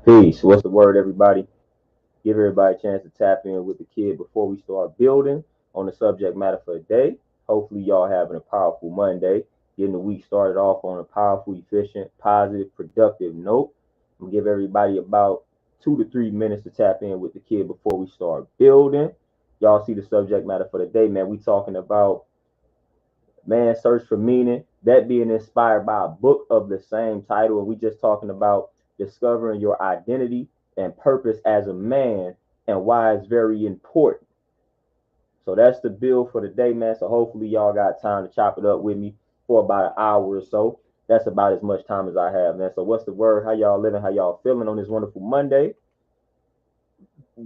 Peace. What's the word, everybody? Give everybody a chance to tap in with the kid before we start building on the subject matter for the day. Hopefully, y'all having a powerful Monday, getting the week started off on a powerful, efficient, positive, productive note. I'm gonna give everybody about 2 to 3 minutes to tap in with the kid before we start building. Y'all see the subject matter for the day, man. We talking about Man's Search for Meaning, that being inspired by a book of the same title. And we just talking about discovering your identity and purpose as a man and why it's very important. So that's the build for the day, man. So hopefully y'all got time to chop it up with me for about an hour or so. That's about as much time as I have, man. So what's the word? How y'all living? How y'all feeling on this wonderful Monday?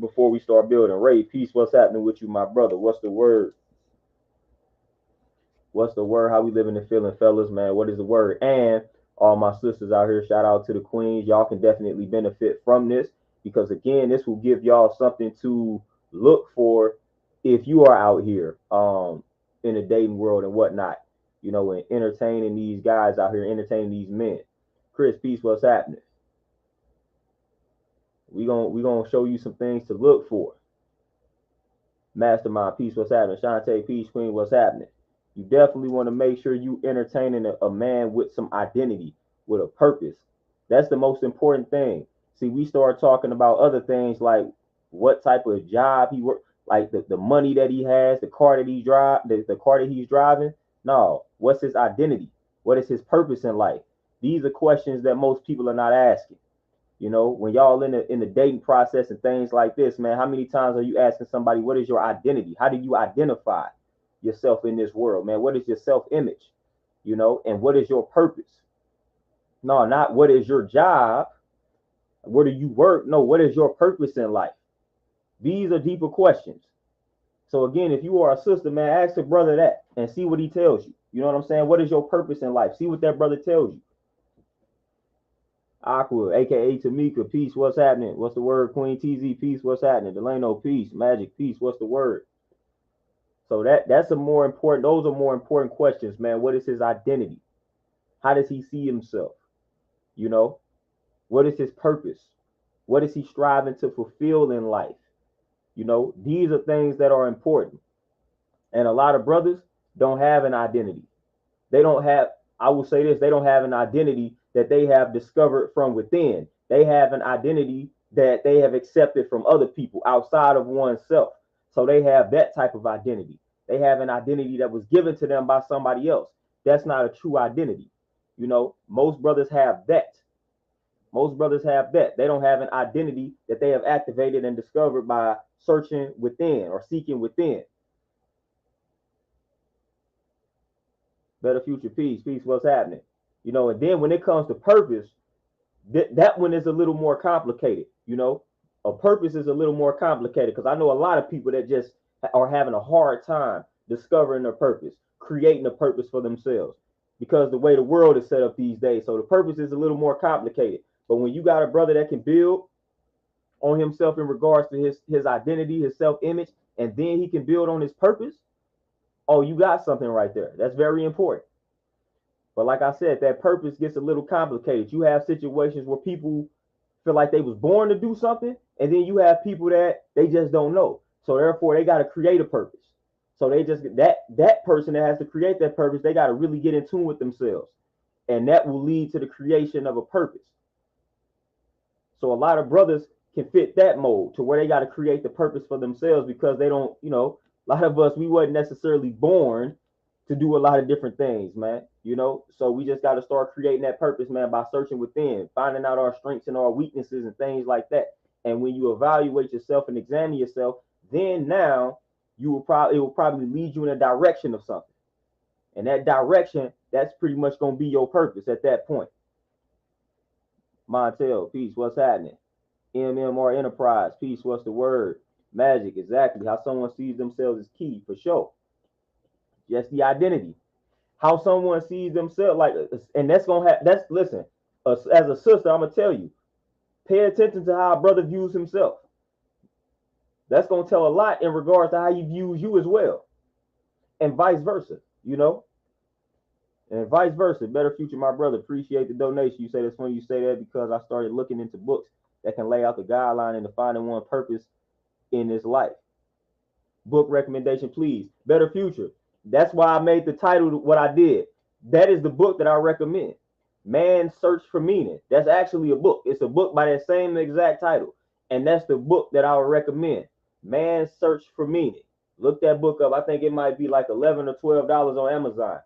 Before we start building, Ray, peace. What's happening with you, my brother? What's the word? What's the word? How we living and feeling, fellas, man? What is the word? And all my sisters out here, shout out to the queens. Y'all can definitely benefit from this because, again, this will give y'all something to look for if you are out here in the dating world and whatnot, and entertaining these guys out here, entertaining these men. Chris, peace, what's happening? We gonna show you some things to look for. Mastermind, peace, what's happening? Shantae, peace, queen, what's happening? You definitely want to make sure you entertaining a man with some identity, with a purpose. That's the most important thing. See, we start talking about other things like what type of job he work, like the money that he has, the car that he drive, the car that he's driving. No, what's his identity? What is his purpose in life? These are questions that most people are not asking. When y'all in the dating process and things like this, man, how many times are you asking somebody, what is your identity? How do you identify yourself in this world, man? What is your self-image? And what is your purpose? No, not what is your job? Where do you work? No, what is your purpose in life? These are deeper questions. So again, if you are a sister, man, ask a brother that and see what he tells you. You know what I'm saying? What is your purpose in life? See what that brother tells you. Aqua, aka Tamika, peace, what's happening? What's the word? Queen TZ, peace, what's happening? Delano, peace. Magic, peace, what's the word? So that's a more important, those are more important questions, man. What is his identity? How does he see himself? You know, what is his purpose? What is he striving to fulfill in life? These are things that are important. And a lot of brothers don't have an identity. They don't have, I will say this, they don't have an identity that they have discovered from within. They have an identity that they have accepted from other people outside of oneself. So they have that type of identity. They have an identity that was given to them by somebody else. That's not a true identity. Most brothers have that. Most brothers have that. They don't have an identity that they have activated and discovered by searching within or seeking within. Better future, peace, what's happening? And then when it comes to purpose, that one is a little more complicated. A purpose is a little more complicated because I know a lot of people that just are having a hard time discovering their purpose, creating a purpose for themselves because the way the world is set up these days. So the purpose is a little more complicated. But when you got a brother that can build on himself in regards to his identity, his self-image, and then he can build on his purpose, oh, you got something right there. That's very important. But like I said, that purpose gets a little complicated. You have situations where people feel like they was born to do something, and then you have people that they just don't know. So therefore, they got to create a purpose. So they just that person that has to create that purpose, they got to really get in tune with themselves, and that will lead to the creation of a purpose. So a lot of brothers can fit that mold to where they got to create the purpose for themselves because they don't, a lot of us, we wasn't necessarily born to do a lot of different things, man. So we just got to start creating that purpose, man, by searching within, finding out our strengths and our weaknesses and things like that. And when you evaluate yourself and examine yourself, then now it will probably lead you in a direction of something. And that direction, that's pretty much going to be your purpose at that point. Montel, peace, what's happening? MMR Enterprise, peace, what's the word? Magic, exactly. How someone sees themselves is key for sure. Just the identity. How someone sees themselves, and that's gonna have. Listen. As a sister, I'm gonna tell you, pay attention to how a brother views himself. That's gonna tell a lot in regards to how he views you as well, and vice versa. And vice versa. Better future, my brother. Appreciate the donation. You say that's when you say that because I started looking into books that can lay out the guideline in defining one's purpose in this life. Book recommendation, please. Better Future. That's why I made the title what I did. That is the book that I recommend. Man's Search for Meaning. That's actually a book. It's a book by that same exact title. And that's the book that I would recommend. Man's Search for Meaning. Look that book up. I think it might be like $11 or $12 on Amazon.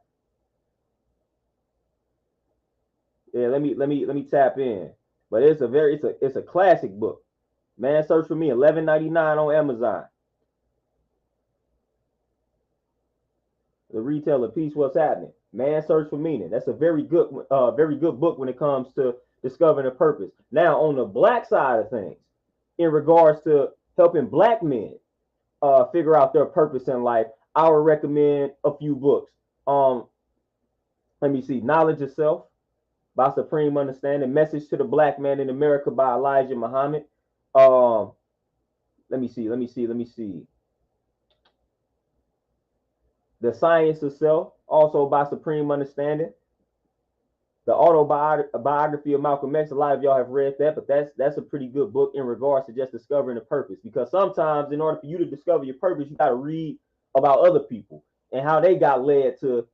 Yeah, let me tap in. But it's a classic book. Man's Search for Meaning, $11.99 on Amazon. The Retailer Piece, What's Happening. Man's Search for Meaning. That's a very good book when it comes to discovering a purpose. Now, on the black side of things, in regards to helping black men figure out their purpose in life, I would recommend a few books. Let me see. Knowledge of Self by Supreme Understanding. Message to the Black Man in America by Elijah Muhammad. Let me see. The Science of Self, also by Supreme Understanding. The Autobiography of Malcolm X. A lot of y'all have read that, but that's a pretty good book in regards to just discovering a purpose. Because sometimes, in order for you to discover your purpose, you got to read about other people and how they got led to,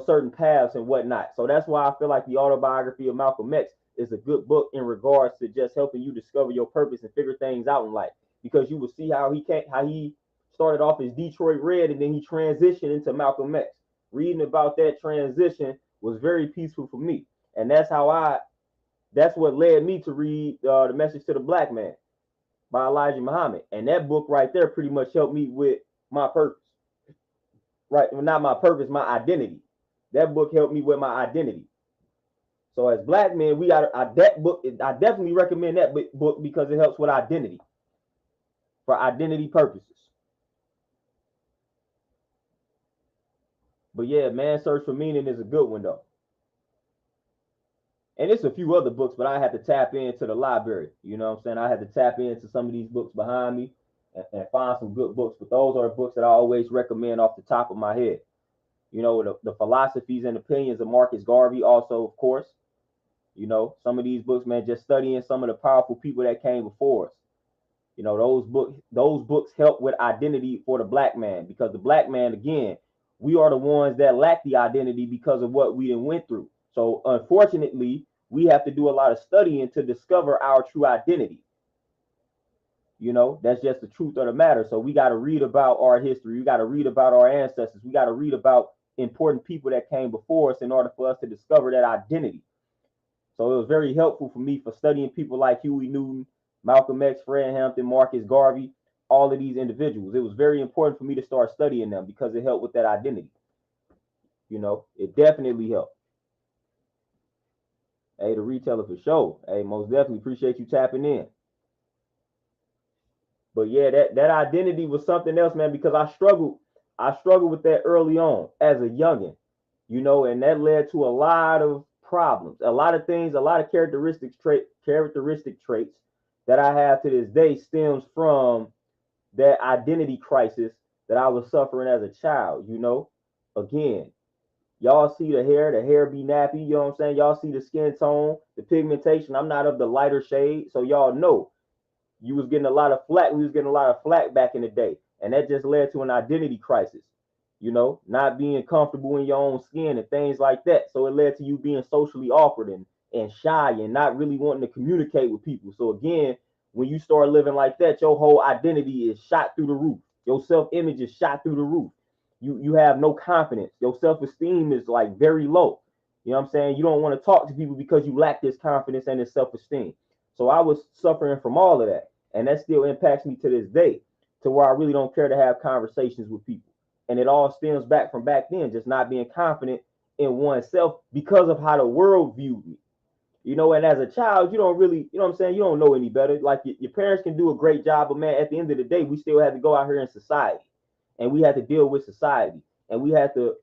certain paths and whatnot. So that's why I feel like the Autobiography of Malcolm X is a good book in regards to just helping you discover your purpose and figure things out in life. Because you will see how he started off as Detroit Red and then he transitioned into Malcolm X. Reading about that transition was very peaceful for me. And that's what led me to read The Message to the Black Man by Elijah Muhammad. And that book right there pretty much helped me with my purpose. Right, well, not my purpose, my identity. That book helped me with my identity. So as black men, that book. I definitely recommend that book because it helps with identity, for identity purposes. But yeah, Man's Search for Meaning is a good one though. And it's a few other books, but I had to tap into the library. You know what I'm saying? I had to tap into some of these books behind me and find some good books. But those are the books that I always recommend off the top of my head. The Philosophies and Opinions of Marcus Garvey, also, of course. Some of these books, man, just studying some of the powerful people that came before us. Those books help with identity for the black man, because the black man, again, we are the ones that lack the identity because of what we went through. So unfortunately, we have to do a lot of studying to discover our true identity. That's just the truth of the matter. So we got to read about our history. We got to read about our ancestors. We got to read about important people that came before us in order for us to discover that identity. So it was very helpful for me for studying people like Huey Newton, Malcolm X, Fred Hampton, Marcus Garvey, all of these individuals. It was very important for me to start studying them because it helped with that identity. It definitely helped. Hey, the Retailer for sure. Hey, most definitely appreciate you tapping in. But yeah, that identity was something else, man, because I struggled with that early on as a youngin, and that led to a lot of problems, a lot of things, a lot of characteristic traits that I have to this day stems from that identity crisis that I was suffering as a child. Again, y'all see the hair be nappy, you know what I'm saying? Y'all see the skin tone, the pigmentation. I'm not of the lighter shade, so y'all know you was getting a lot of flack. We was getting a lot of flack back in the day, and that just led to an identity crisis. Not being comfortable in your own skin and things like that. So it led to you being socially awkward and shy and not really wanting to communicate with people. So again, when you start living like that, your whole identity is shot through the roof. Your self-image is shot through the roof. You have no confidence. Your self-esteem is like very low. You know what I'm saying? You don't want to talk to people because you lack this confidence and this self-esteem. So I was suffering from all of that. And that still impacts me to this day, to where I really don't care to have conversations with people. And it all stems back from back then, just not being confident in oneself because of how the world viewed me. And as a child, you don't really, you know what I'm saying? You don't know any better. Like your parents can do a great job, but man, at the end of the day, we still have to go out here in society and we have to deal with society. And we have to,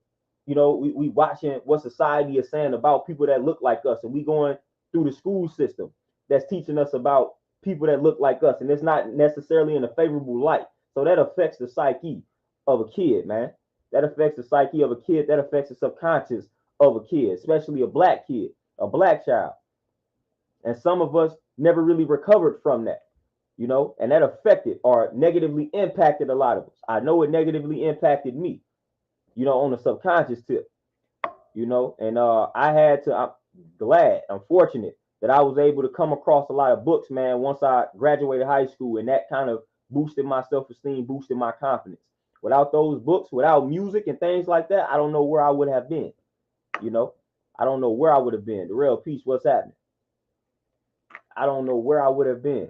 we watching what society is saying about people that look like us. And we going through the school system that's teaching us about people that look like us. And it's not necessarily in a favorable light. So that affects the psyche of a kid, man. That affects the psyche of a kid. That affects the subconscious of a kid, especially a black kid, a black child. And some of us never really recovered from that, you know, and that affected or negatively impacted a lot of us. I know it negatively impacted me, you know, on the subconscious tip, you know, and I'm glad, I'm fortunate that I was able to come across a lot of books, man, once I graduated high school, and that kind of boosted my self-esteem, boosted my confidence. Without those books, without music and things like that, I don't know where I would have been, you know. I don't know where I would have been. The real peace, what's happening? I don't know where I would have been,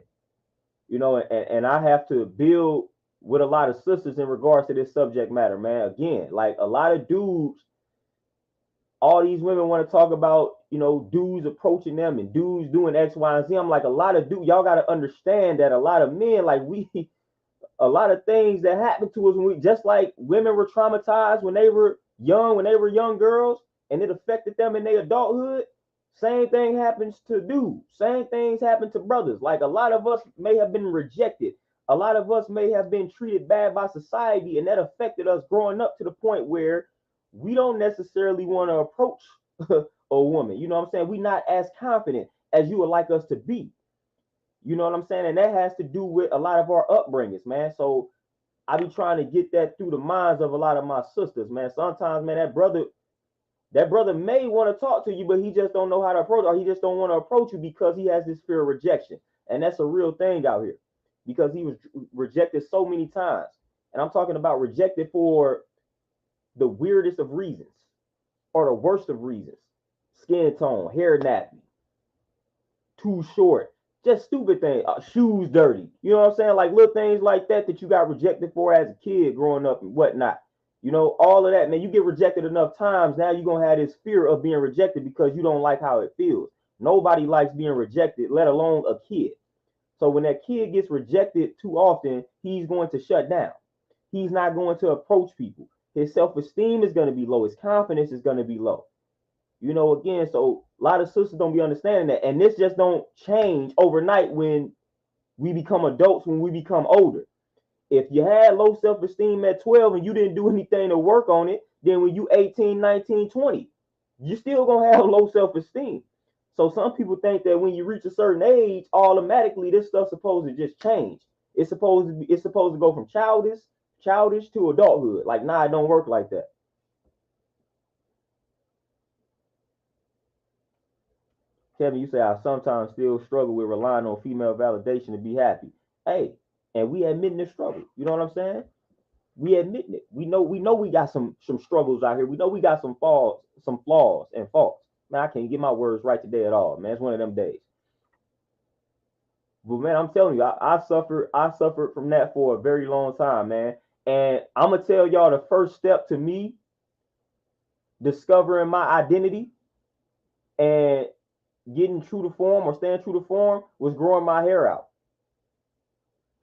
you know, and I have to build with a lot of sisters in regards to this subject matter, man. Again, like a lot of dudes, all these women want to talk about, you know, dudes approaching them and dudes doing X, Y, and Z. I'm like, a lot of dudes, y'all got to understand that a lot of men, like a lot of things that happen to us when we, just like women were traumatized when they were young girls, and it affected them in their adulthood. Same thing happens to dudes. Same things happen to brothers. Like a lot of us may have been rejected. A lot of us may have been treated bad by society, and that affected us growing up to the point where we don't necessarily want to approach a woman. You know what I'm saying? We're not as confident as you would like us to be. You know what I'm saying? And that has to do with a lot of our upbringings, man. So I be trying to get that through the minds of a lot of my sisters, man. Sometimes, man, that brother may want to talk to you, but he just don't know how to approach, or he just don't want to approach you because he has this fear of rejection. And that's a real thing out here because he was rejected so many times. And I'm talking about rejected for the weirdest of reasons or the worst of reasons. Skin tone, hair nappy, too short, just stupid things, shoes dirty. You know what I'm saying? Like little things like that that you got rejected for as a kid growing up and whatnot. You know, all of that, man. You get rejected enough times, now you're gonna have this fear of being rejected because you don't like how it feels. Nobody likes being rejected, let alone a kid. So when that kid gets rejected too often, he's going to shut down. He's not going to approach people. His self-esteem is going to be low. His confidence is going to be low. You know, again, so a lot of sisters don't be understanding that. And this just don't change overnight when we become adults, when we become older. If you had low self-esteem at 12 and you didn't do anything to work on it, then when you 18, 19, 20, you're still going to have low self-esteem. So some people think that when you reach a certain age, automatically this stuff's supposed to just change. It's supposed to go from childish to adulthood. Like, nah, it don't work like that. Kevin, you say I sometimes still struggle with relying on female validation to be happy. Hey, and we admitting the struggle. You know what I'm saying? We admitting it. We know we got some struggles out here. We know we got some flaws and faults. Man, I can't get my words right today at all, man. It's one of them days. But man, I'm telling you, I suffered from that for a very long time, man. And I'm gonna tell y'all the first step to me discovering my identity and getting true to form or staying true to form was growing my hair out.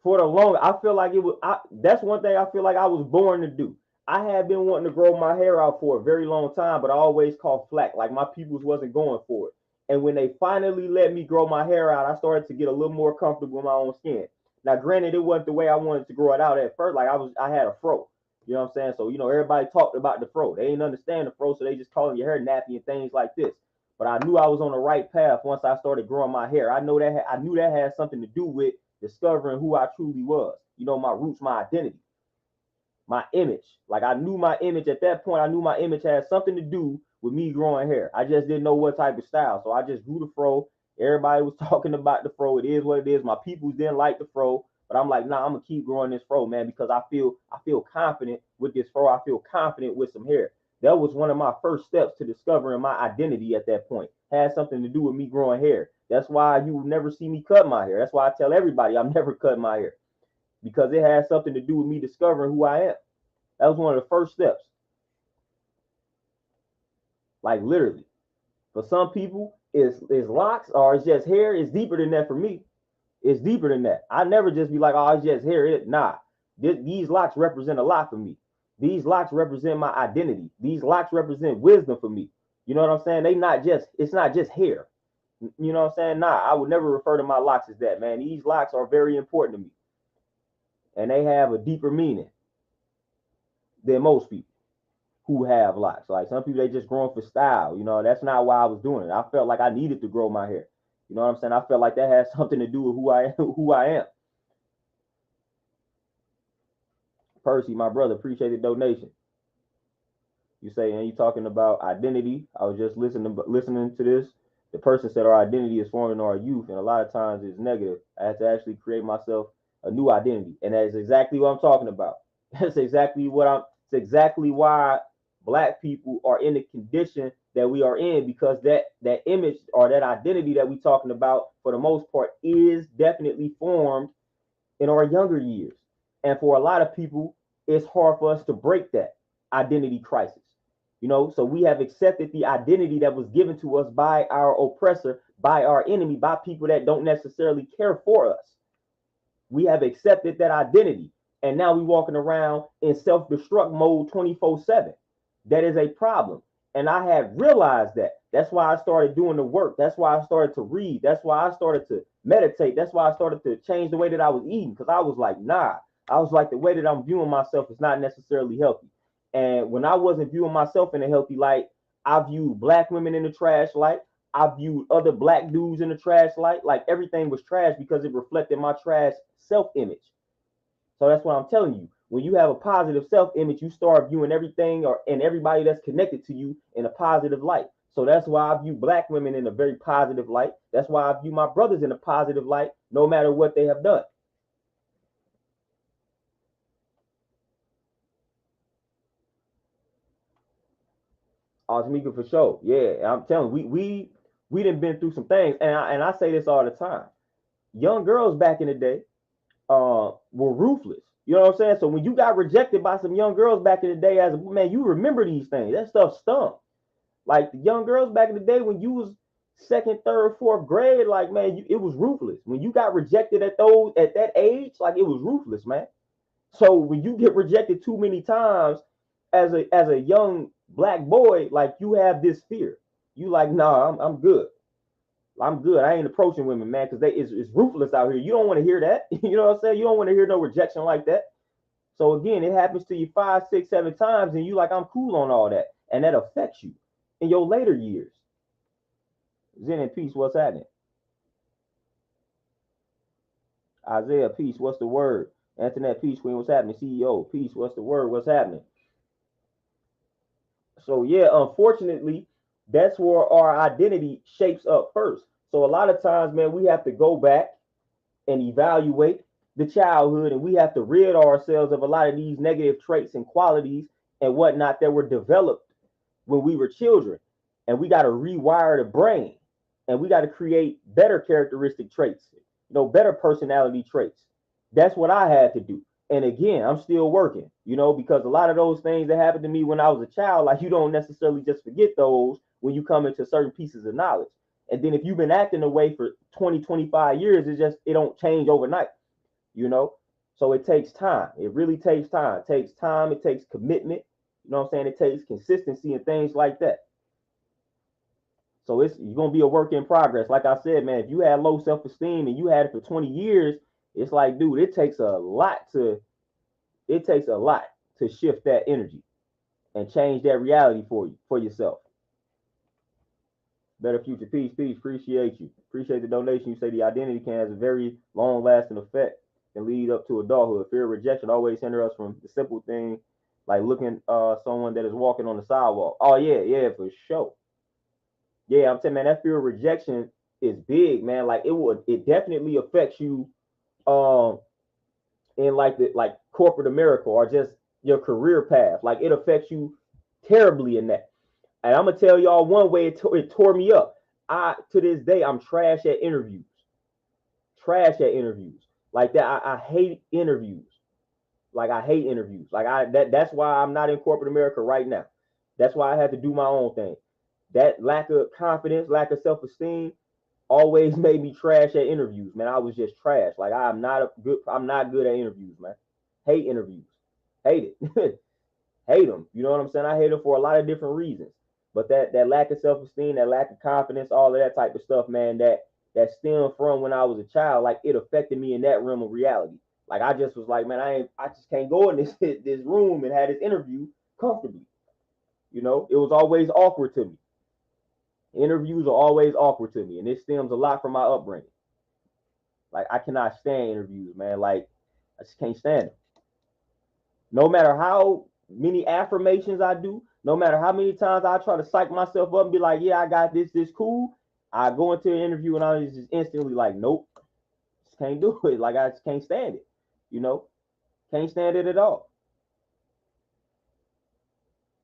For the long, I feel like it was. That's one thing I feel like I was born to do. I had been wanting to grow my hair out for a very long time, but I always caught flack. Like my peoples wasn't going for it. And when they finally let me grow my hair out, I started to get a little more comfortable with my own skin. Now, granted, it wasn't the way I wanted to grow it out at first. Like I had a fro. You know what I'm saying? So, you know, everybody talked about the fro. They didn't understand the fro, so they just calling your hair nappy and things like this. But I knew I was on the right path once I started growing my hair. I knew that had something to do with discovering who I truly was. You know, my roots, my identity, my image. Like I knew my image at that point. I knew my image had something to do with me growing hair. I just didn't know what type of style. So I just grew the fro. Everybody was talking about the fro. It is what it is. My people didn't like the fro. But I'm like, nah, I'm gonna keep growing this fro, man, because I feel confident with this fro. I feel confident with some hair. That was one of my first steps to discovering my identity at that point. Had something to do with me growing hair. That's why you will never see me cut my hair. That's why I tell everybody I'm never cutting my hair because it has something to do with me discovering who I am. That was one of the first steps. Like literally. For some people, it's locks or it's just hair. It's deeper than that for me. It's deeper than that. I never just be like, oh, it's just hair. Nah. These locks represent a lot for me. These locks represent my identity. These locks represent wisdom for me. You know what I'm saying? It's not just hair. You know what I'm saying? Nah, I would never refer to my locks as that, man. These locks are very important to me. And they have a deeper meaning than most people who have locks. Like some people, they just growing for style. You know, that's not why I was doing it. I felt like I needed to grow my hair. You know what I'm saying? I felt like that has something to do with who I am. Percy, my brother, appreciate the donation. You say, and you talking about identity. I was just listening to this. The person said our identity is formed in our youth, and a lot of times it's negative. I had to actually create myself a new identity, and that is exactly what I'm talking about. That's exactly what I'm. It's exactly why Black people are in the condition that we are in, because that image or that identity that we're talking about, for the most part, is definitely formed in our younger years. And for a lot of people, it's hard for us to break that identity crisis. You know, so we have accepted the identity that was given to us by our oppressor, by our enemy, by people that don't necessarily care for us. We have accepted that identity. And now we're walking around in self-destruct mode 24/7. That is a problem. And I had realized that. That's why I started doing the work. That's why I started to read. That's why I started to meditate. That's why I started to change the way that I was eating. Because I was like, nah. I was like, the way that I'm viewing myself is not necessarily healthy. And when I wasn't viewing myself in a healthy light, I viewed Black women in the trash light. I viewed other Black dudes in the trash light. Like everything was trash because it reflected my trash self-image. So that's what I'm telling you. When you have a positive self-image, you start viewing everything and everybody that's connected to you in a positive light. So that's why I view Black women in a very positive light. That's why I view my brothers in a positive light, no matter what they have done. Osmika, for sure. Yeah, I'm telling you, we done been through some things, and I say this all the time. Young girls back in the day were ruthless. You know what I'm saying? So when you got rejected by some young girls back in the day, as a man, you remember these things. That stuff stung. Like the young girls back in the day when you was second, third, fourth grade, like man, it was ruthless. When you got rejected at that age, like it was ruthless, man. So when you get rejected too many times as a young Black boy, like you have this fear. You like, nah, I'm good. I'm good. I ain't approaching women, man, because it's ruthless out here. You don't want to hear that. You know what I'm saying? You don't want to hear no rejection like that. So again, it happens to you 5, 6, 7 times, and you like, I'm cool on all that, and that affects you in your later years. Zen and peace, what's happening? Isaiah, peace, what's the word? Antoinette, peace, queen, what's happening? CEO, peace, what's the word? What's happening? So yeah, unfortunately, that's where our identity shapes up first. So a lot of times, man, we have to go back and evaluate the childhood, and we have to rid ourselves of a lot of these negative traits and qualities and whatnot that were developed when we were children. And we got to rewire the brain, and we got to create better characteristic traits, better personality traits. That's what I had to do. And again, I'm still working, because a lot of those things that happened to me when I was a child, like you don't necessarily just forget those when you come into certain pieces of knowledge. And then if you've been acting away for 20, 25 years, it don't change overnight, you know? So it takes time. It really takes time. It takes time. It takes commitment. You know what I'm saying? It takes consistency and things like that. So you're gonna be a work in progress. Like I said, man, if you had low self-esteem and you had it for 20 years, it's like, dude, it takes a lot to shift that energy and change that reality for yourself. Better future, peace, peace. Appreciate you. Appreciate the donation. You say the identity can have a very long lasting effect and lead up to adulthood. Fear of rejection always hinder us from the simple thing like looking someone that is walking on the sidewalk. Oh yeah, for sure. Yeah, I'm saying, man, that fear of rejection is big, man. Like it definitely affects you um in like corporate America or just your career path. Like it affects you terribly in that. And I'm gonna tell y'all one way it tore me up. I to this day I'm trash at interviews. Trash at interviews. Like that, I hate interviews. Like I hate interviews. Like that's why I'm not in corporate America right now. That's why I had to do my own thing. That lack of confidence, lack of self-esteem, always made me trash at interviews, man. I was just trash. Like I'm not good at interviews, man. Hate interviews. Hate it. Hate them. You know what I'm saying? I hate them for a lot of different reasons. But that lack of self-esteem, that lack of confidence, all of that type of stuff, man, that stemmed from when I was a child, like it affected me in that realm of reality. Like I just was like, man, I just can't go in this room and have this interview comfortably. It was always awkward to me. Interviews are always awkward to me, and it stems a lot from my upbringing. Like I cannot stand interviews, man. Like I just can't stand them. No matter how many affirmations I do, no matter how many times I try to psych myself up and be like, yeah, I got this cool. I go into an interview and I just instantly like, nope, just can't do it. Like I just can't stand it. You know, can't stand it at all.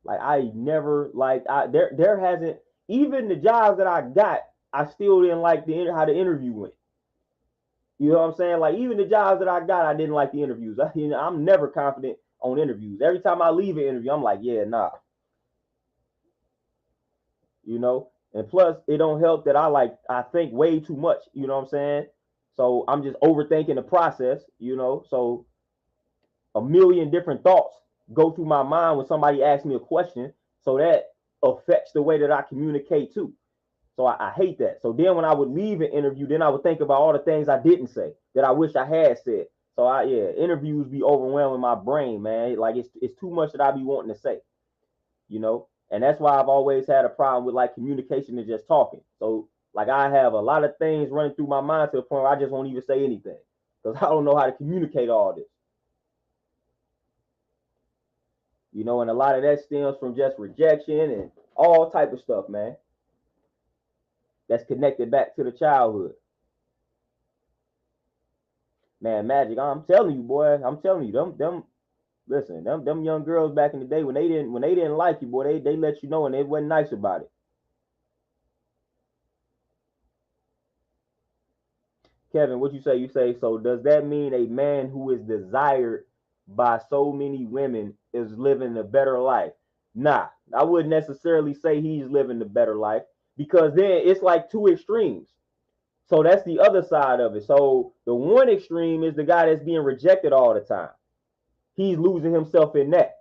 Like I never like there hasn't even the jobs that I got, I still didn't like how the interview went. You know what I'm saying? Like even the jobs that I got, I didn't like the interviews. I'm never confident on interviews. Every time I leave an interview, I'm like, yeah, nah. You know, and plus it don't help that I think way too much. You know what I'm saying? So I'm just overthinking the process. You know, so a million different thoughts go through my mind when somebody asks me a question. So that affects the way that I communicate too. So I hate that. So then when I would leave an interview, then I would think about all the things I didn't say that I wish I had said. So interviews be overwhelming my brain, man. Like it's too much that I be wanting to say, you know. And that's why I've always had a problem with like communication and just talking. So like I have a lot of things running through my mind to the point where I just won't even say anything because I don't know how to communicate all this. You know, and a lot of that stems from just rejection and all type of stuff, man. That's connected back to the childhood. Man, Magic, I'm telling you, boy, I'm telling you, them listen, them young girls back in the day when they didn't like you, boy, they let you know and they wasn't nice about it. Kevin, what you say? You say, so does that mean a man who is desired by so many women is living a better life? Nah, I wouldn't necessarily say he's living the better life because then it's like two extremes. So that's the other side of it. So the one extreme is the guy that's being rejected all the time. He's losing himself in that.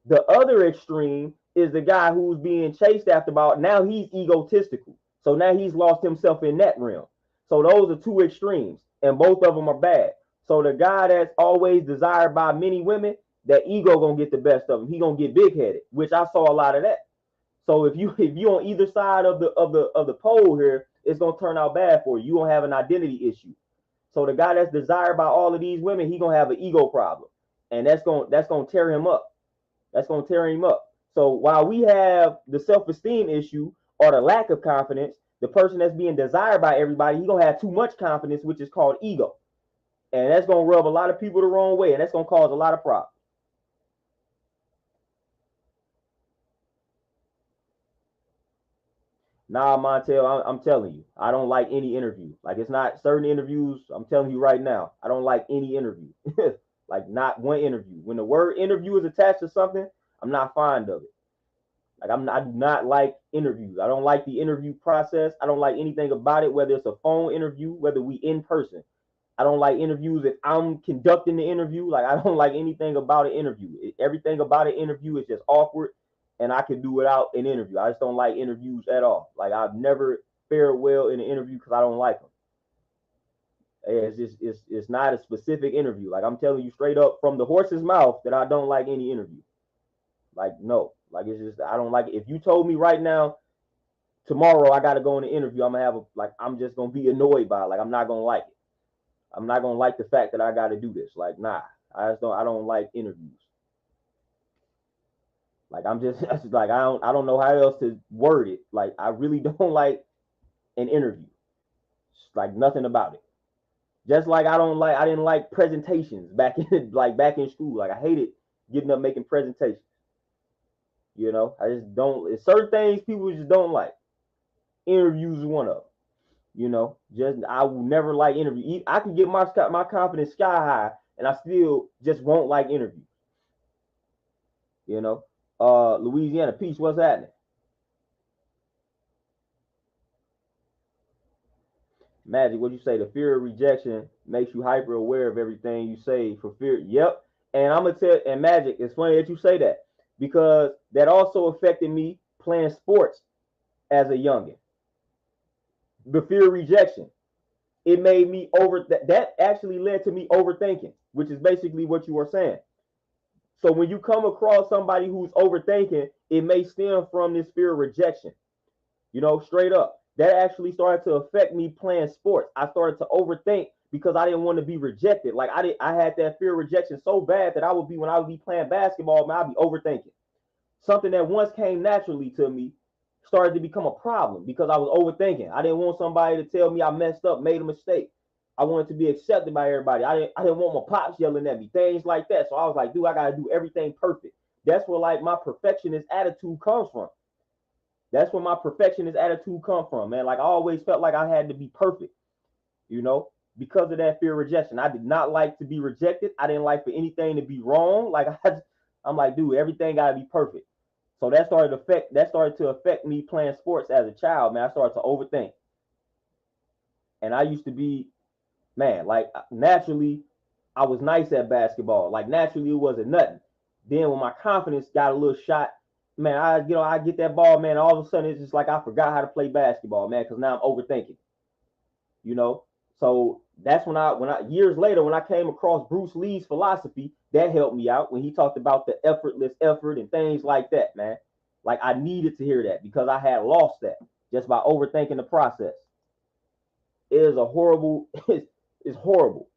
The other extreme is the guy who's being chased after about now he's egotistical. So now he's lost himself in that realm. So those are two extremes, and both of them are bad. So the guy that's always desired by many women, that ego gonna get the best of him. He gonna get big headed, which I saw a lot of that. So if you on either side of the pole here, it's gonna turn out bad for you. You gonna have an identity issue. So the guy that's desired by all of these women, he gonna have an ego problem, and that's gonna tear him up. That's going to tear him up. So while we have the self-esteem issue or the lack of confidence, the person that's being desired by everybody, he's going to have too much confidence, which is called ego. And that's going to rub a lot of people the wrong way, and that's going to cause a lot of problems. Nah, Montel, I'm telling you, I don't like any interview. Like it's not certain interviews. I'm telling you right now, I don't like any interview. Like not one interview. When the word interview is attached to something, I'm not fond of it. Like I do not like interviews. I don't like the interview process. I don't like anything about it, whether it's a phone interview, whether we in person. I don't like interviews if I'm conducting the interview. Like I don't like anything about an interview. Everything about an interview is just awkward, and I can do without an interview. I just don't like interviews at all. Like I've never fared well in an interview because I don't like them. It's not a specific interview. Like I'm telling you straight up from the horse's mouth that I don't like any interview. Like no, like it's just I don't like it. If you told me right now, tomorrow I got to go in an interview, I'm gonna have I'm just gonna be annoyed by it. Like I'm not gonna like it. I'm not gonna like the fact that I got to do this. Like nah, I don't like interviews. Like I'm just like I don't know how else to word it. Like I really don't like an interview. It's like nothing about it. Just like I didn't like presentations back in back in school. Like I hated getting up making presentations. You know, I just don't. It's certain things people just don't like. Interviews is one of them. You know, just I will never like interview. I can get my confidence sky high, and I still just won't like interviews. You know, Louisiana Peace, what's happening? Magic, what you say? The fear of rejection makes you hyper aware of everything you say for fear. Yep. And I'm gonna tell. And Magic, it's funny that you say that because that also affected me playing sports as a youngin. The fear of rejection. It made me that actually led to me overthinking, which is basically what you were saying. So when you come across somebody who's overthinking, it may stem from this fear of rejection. You know, straight up. That actually started to affect me playing sports. I started to overthink because I didn't want to be rejected. Like I had that fear of rejection so bad that when I would be playing basketball, man, I'd be overthinking. Something that once came naturally to me started to become a problem because I was overthinking. I didn't want somebody to tell me I messed up, made a mistake. I wanted to be accepted by everybody. I didn't want my pops yelling at me, things like that. So I was like, dude, I gotta do everything perfect. That's where like my perfectionist attitude comes from. That's where my perfectionist attitude come from, man. Like I always felt like I had to be perfect, you know, because of that fear of rejection. I did not like to be rejected. I didn't like for anything to be wrong. I'm like, dude, everything gotta be perfect. So that started to affect me playing sports as a child, man. I started to overthink. And I used to be, man, like naturally, I was nice at basketball. Like naturally, it wasn't nothing. Then when my confidence got a little shot, man, I get that ball, man. All of a sudden, it's just like I forgot how to play basketball, man, because now I'm overthinking. You know, so that's when I years later when I came across Bruce Lee's philosophy, that helped me out when he talked about the effortless effort and things like that, man. Like I needed to hear that because I had lost that just by overthinking the process. It is a horrible. It's horrible.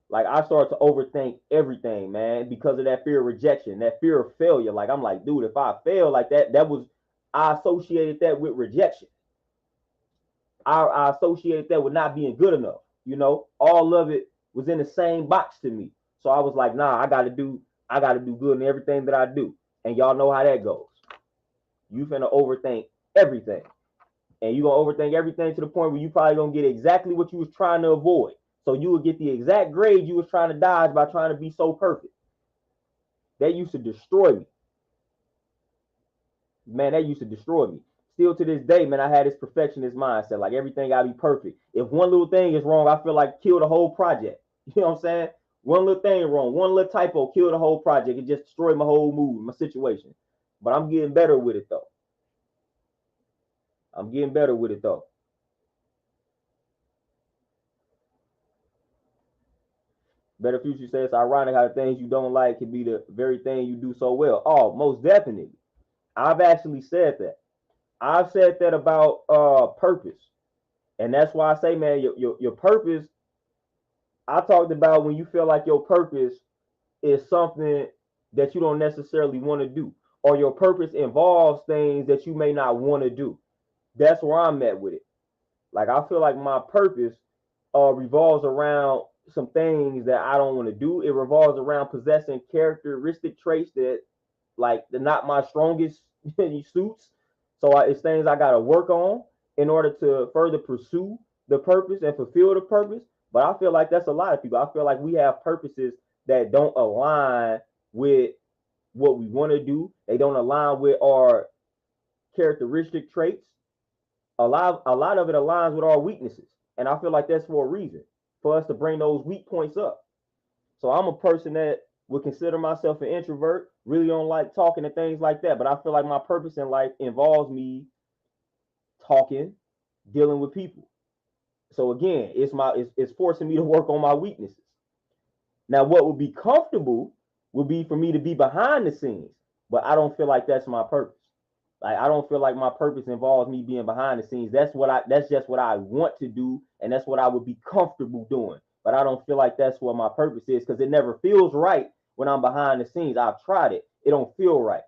Like I started to overthink everything, man, because of that fear of rejection, that fear of failure. Like I'm like, dude, if I fail like that, I associated that with rejection. I associated that with not being good enough. You know, all of it was in the same box to me. So I was like, nah, I gotta do good in everything that I do. And y'all know how that goes. You finna overthink everything. And you gonna overthink everything to the point where you probably gonna get exactly what you was trying to avoid. So you would get the exact grade you was trying to dodge by trying to be so perfect. That used to destroy me. Man, that used to destroy me. Still to this day, man, I had this perfectionist mindset. Like everything gotta be perfect. If one little thing is wrong, I feel like kill the whole project. You know what I'm saying? One little thing wrong, one little typo, kill the whole project. It just destroyed my whole mood, my situation. But I'm getting better with it though. I'm getting better with it though. Better Future says it's ironic how the things you don't like can be the very thing you do so well. Oh, most definitely. I've actually said that. I've said that about purpose. And that's why I say, man, your purpose, I talked about when you feel like your purpose is something that you don't necessarily want to do, or your purpose involves things that you may not want to do. That's where I'm at with it. Like I feel like my purpose revolves around some things that I don't want to do. It revolves around possessing characteristic traits that like they're not my strongest suits. So it's things I got to work on in order to further pursue the purpose and fulfill the purpose. But I feel like that's a lot of people. I feel like we have purposes that don't align with what we want to do. They don't align with our characteristic traits. A lot of it aligns with our weaknesses. And I feel like that's for a reason, for us to bring those weak points up. So I'm a person that would consider myself an introvert, really don't like talking and things like that. But I feel like my purpose in life involves me talking, dealing with people. So again, it's forcing me to work on my weaknesses. Now, what would be comfortable would be for me to be behind the scenes, but I don't feel like that's my purpose. Like I don't feel like my purpose involves me being behind the scenes. That's just what I want to do, and that's what I would be comfortable doing. But I don't feel like that's what my purpose is because it never feels right when I'm behind the scenes. I've tried it. It don't feel right.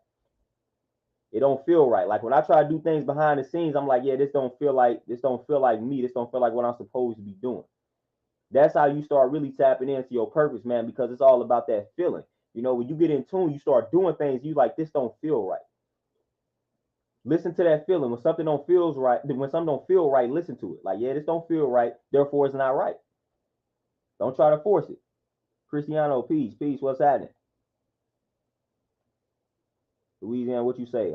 It don't feel right. Like when I try to do things behind the scenes, I'm like, yeah, this don't feel like me. This don't feel like what I'm supposed to be doing. That's how you start really tapping into your purpose, man, because it's all about that feeling. You know, when you get in tune, you start doing things you like, this don't feel right. Listen to that feeling. When something don't feel right, listen to it. Like, yeah, this don't feel right, therefore it's not right. Don't try to force it. Cristiano, peace, what's happening? Louisiana, what you say?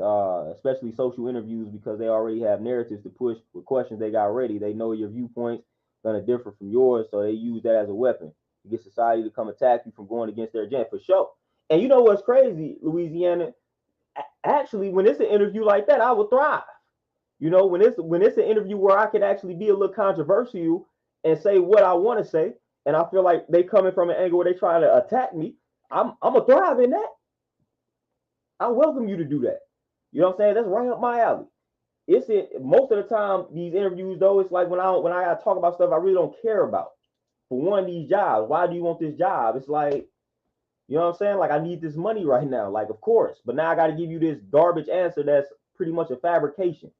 Especially social interviews because they already have narratives to push with questions they got ready. They know your viewpoints gonna differ from yours, so they use that as a weapon to get society to come attack you from going against their agenda for sure. And you know what's crazy, Louisiana? Actually, when it's an interview like that, I would thrive. You know, when it's an interview where I can actually be a little controversial and say what I want to say, and I feel like they coming from an angle where they try to attack me, I'm a thrive in that. I welcome you to do that. You know what I'm saying? That's right up my alley. it's it most of the time these interviews though, it's like when I gotta talk about stuff I really don't care about. For one of these jobs, why do you want this job? It's like, you know what I'm saying? Like I need this money right now. Like, of course. But now I gotta give you this garbage answer that's pretty much a fabrication.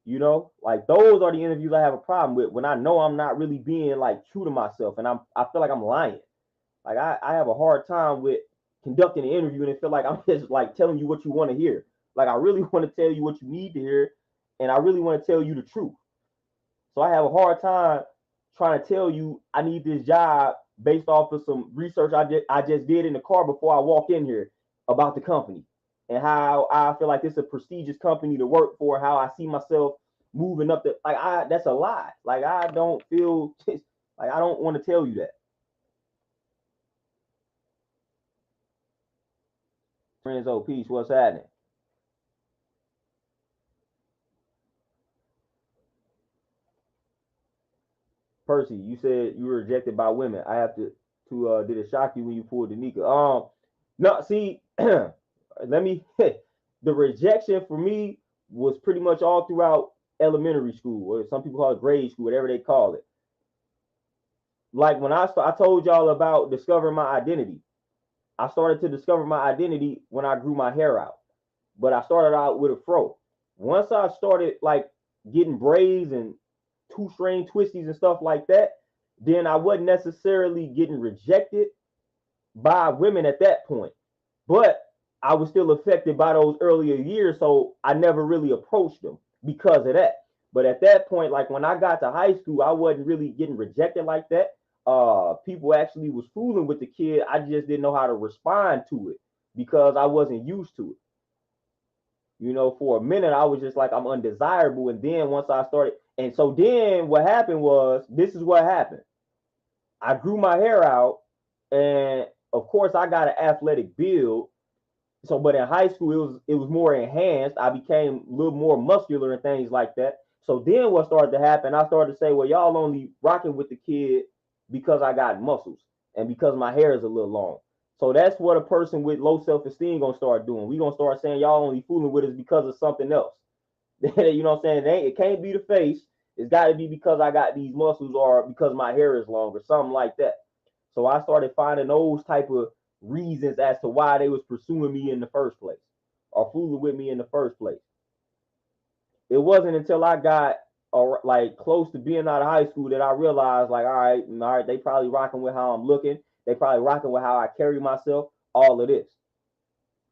You know, like those are the interviews I have a problem with when I know I'm not really being like true to myself and I feel like I'm lying. Like I have a hard time with conducting an interview and it feel like I'm just like telling you what you want to hear. Like I really want to tell you what you need to hear and I really want to tell you the truth. So I have a hard time trying to tell you I need this job based off of some research I just did in the car before I walk in here about the company and how I feel like it's a prestigious company to work for, how I see myself moving up the like I that's a lie. Like I don't feel like I don't want to tell you that. Friends, oh peace, what's happening? Percy, you said you were rejected by women. I have to did it shock you when you pulled the Nika? No, see, let me the rejection for me was pretty much all throughout elementary school, or some people call it grade school, whatever they call it. Like when I told y'all about discovering my identity. I started to discover my identity when I grew my hair out, but I started out with a fro. Once I started like getting braids and two string twisties and stuff like that, then I wasn't necessarily getting rejected by women at that point. But I was still affected by those earlier years, so I never really approached them because of that. But at that point, like when I got to high school, I wasn't really getting rejected like that. People actually was fooling with the kid. I just didn't know how to respond to it because I wasn't used to it. You know, for a minute I was just like I'm undesirable, and then once I started, and so then what happened was this is what happened. I grew my hair out, and of course I got an athletic build. So, but in high school it was more enhanced. I became a little more muscular and things like that. So then what started to happen? I started to say, well, y'all only rocking with the kid because I got muscles and because my hair is a little long. So that's what a person with low self-esteem gonna start doing. We gonna start saying y'all only fooling with us because of something else. You know what I'm saying? It can't be the face. It's got to be because I got these muscles or because my hair is long or something like that. So I started finding those type of reasons as to why they was pursuing me in the first place or fooling with me in the first place. It wasn't until I got like close to being out of high school that I realized like, all right, they probably rocking with how I'm looking. They probably rocking with how I carry myself. All of this,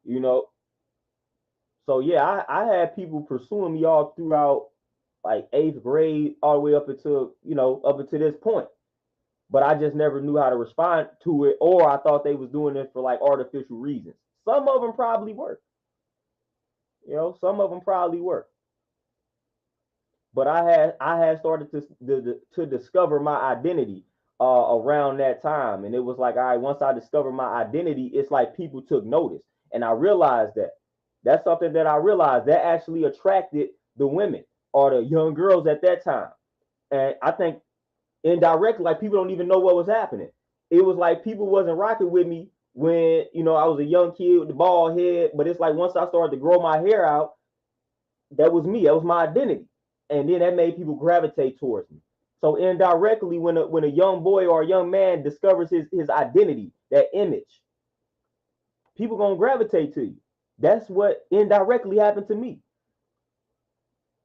you know. So yeah, I had people pursuing me all throughout like eighth grade, all the way up until up until this point. But I just never knew how to respond to it, or I thought they was doing it for like artificial reasons. Some of them probably were, some of them probably were. But I had started to discover my identity around that time, and it was like, all right, once I discovered my identity, it's like people took notice, and I realized that that's something that I realized that actually attracted the women or the young girls at that time, and I think indirectly, like people don't even know what was happening. It was like people wasn't rocking with me when I was a young kid with the bald head, but it's like once I started to grow my hair out, that was me. That was my identity, and then that made people gravitate towards me. So indirectly, when a young boy or a young man discovers his identity, that image, people gonna gravitate to you. That's what indirectly happened to me.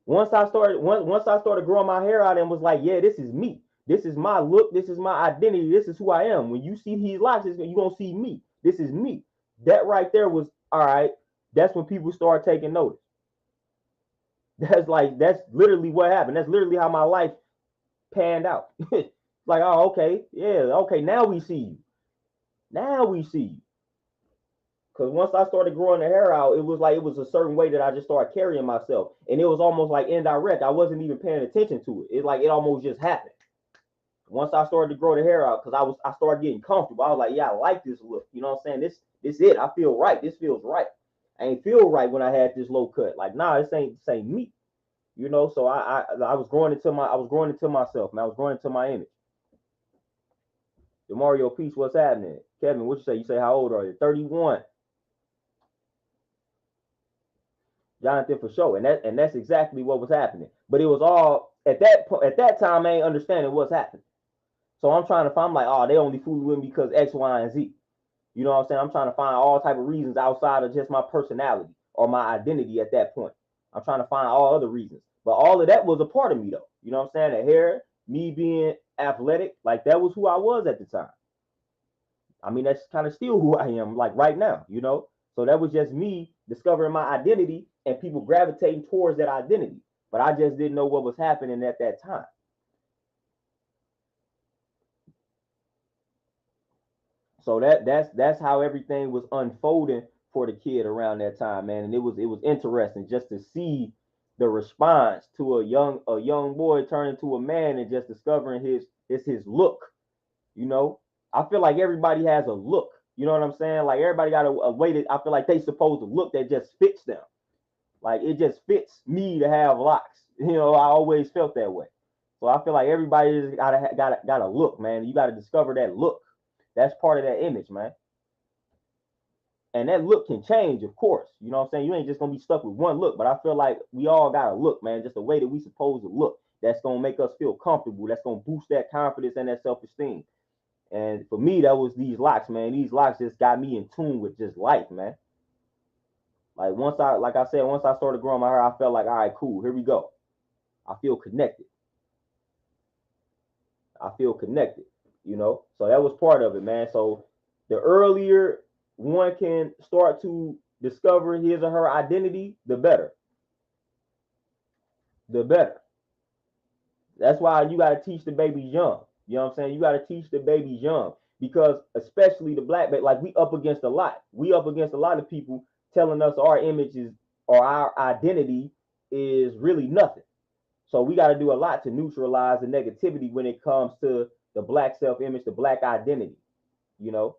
Once I started growing my hair out and was like, yeah, this is me. This is my look. This is my identity. This is who I am. When you see these locks, you gonna see me. This is me. That right there was all right. That's when people start taking notice. That's literally what happened. That's literally how my life panned out. Like, oh, okay, yeah, okay. Now we see you. Now we see you. Because once I started growing the hair out, it was like it was a certain way that I just started carrying myself, and it was almost like indirect. I wasn't even paying attention to it. It's like it almost just happened. Once I started to grow the hair out, because I started getting comfortable. I was like, yeah, I like this look. You know what I'm saying? This it. I feel right. This feels right. I ain't feel right when I had this low cut. Like, nah, this ain't me. So I was growing into myself, man. I was growing into my image. The Mario piece, what's happening? Kevin, what you say? You say how old are you? 31. Jonathan, for sure. And that's exactly what was happening. But it was all at that point, at that time, I ain't understanding what's happening. So I'm trying to find, I'm like, oh, they only fooling with me because X, Y, and Z. You know what I'm saying? I'm trying to find all type of reasons outside of just my personality or my identity at that point. I'm trying to find all other reasons. But all of that was a part of me though. You know what I'm saying? The hair, me being athletic, like that was who I was at the time. I mean, that's kind of still who I am, like right now, you know? So that was just me discovering my identity and people gravitating towards that identity. But I just didn't know what was happening at that time. So that's how everything was unfolding for the kid around that time, man. And it was interesting just to see the response to a young boy turning to a man and just discovering his look. You know, I feel like everybody has a look. You know what I'm saying? Like everybody got a way that I feel like they supposed to look that just fits them. Like it just fits me to have locks. You know, I always felt that way. So I feel like everybody got a look, man. You got to discover that look. That's part of that image, man. And that look can change, of course. You know what I'm saying? You ain't just gonna be stuck with one look, but I feel like we all got a look, man. Just the way that we supposed to look. That's gonna make us feel comfortable. That's gonna boost that confidence and that self-esteem. And for me, that was these locks, man. These locks just got me in tune with just life, man. Like I said, once I started growing my hair, I felt like, all right, cool, here we go. I feel connected. I feel connected, you know. So that was part of it, man. So the earlier one can start to discover his or her identity, the better. The better. That's why you got to teach the babies young. You know what I'm saying? You got to teach the babies young because especially the black baby, like we up against a lot. We up against a lot of people telling us our images or our identity is really nothing. So we got to do a lot to neutralize the negativity when it comes to the black self-image, the black identity. You know,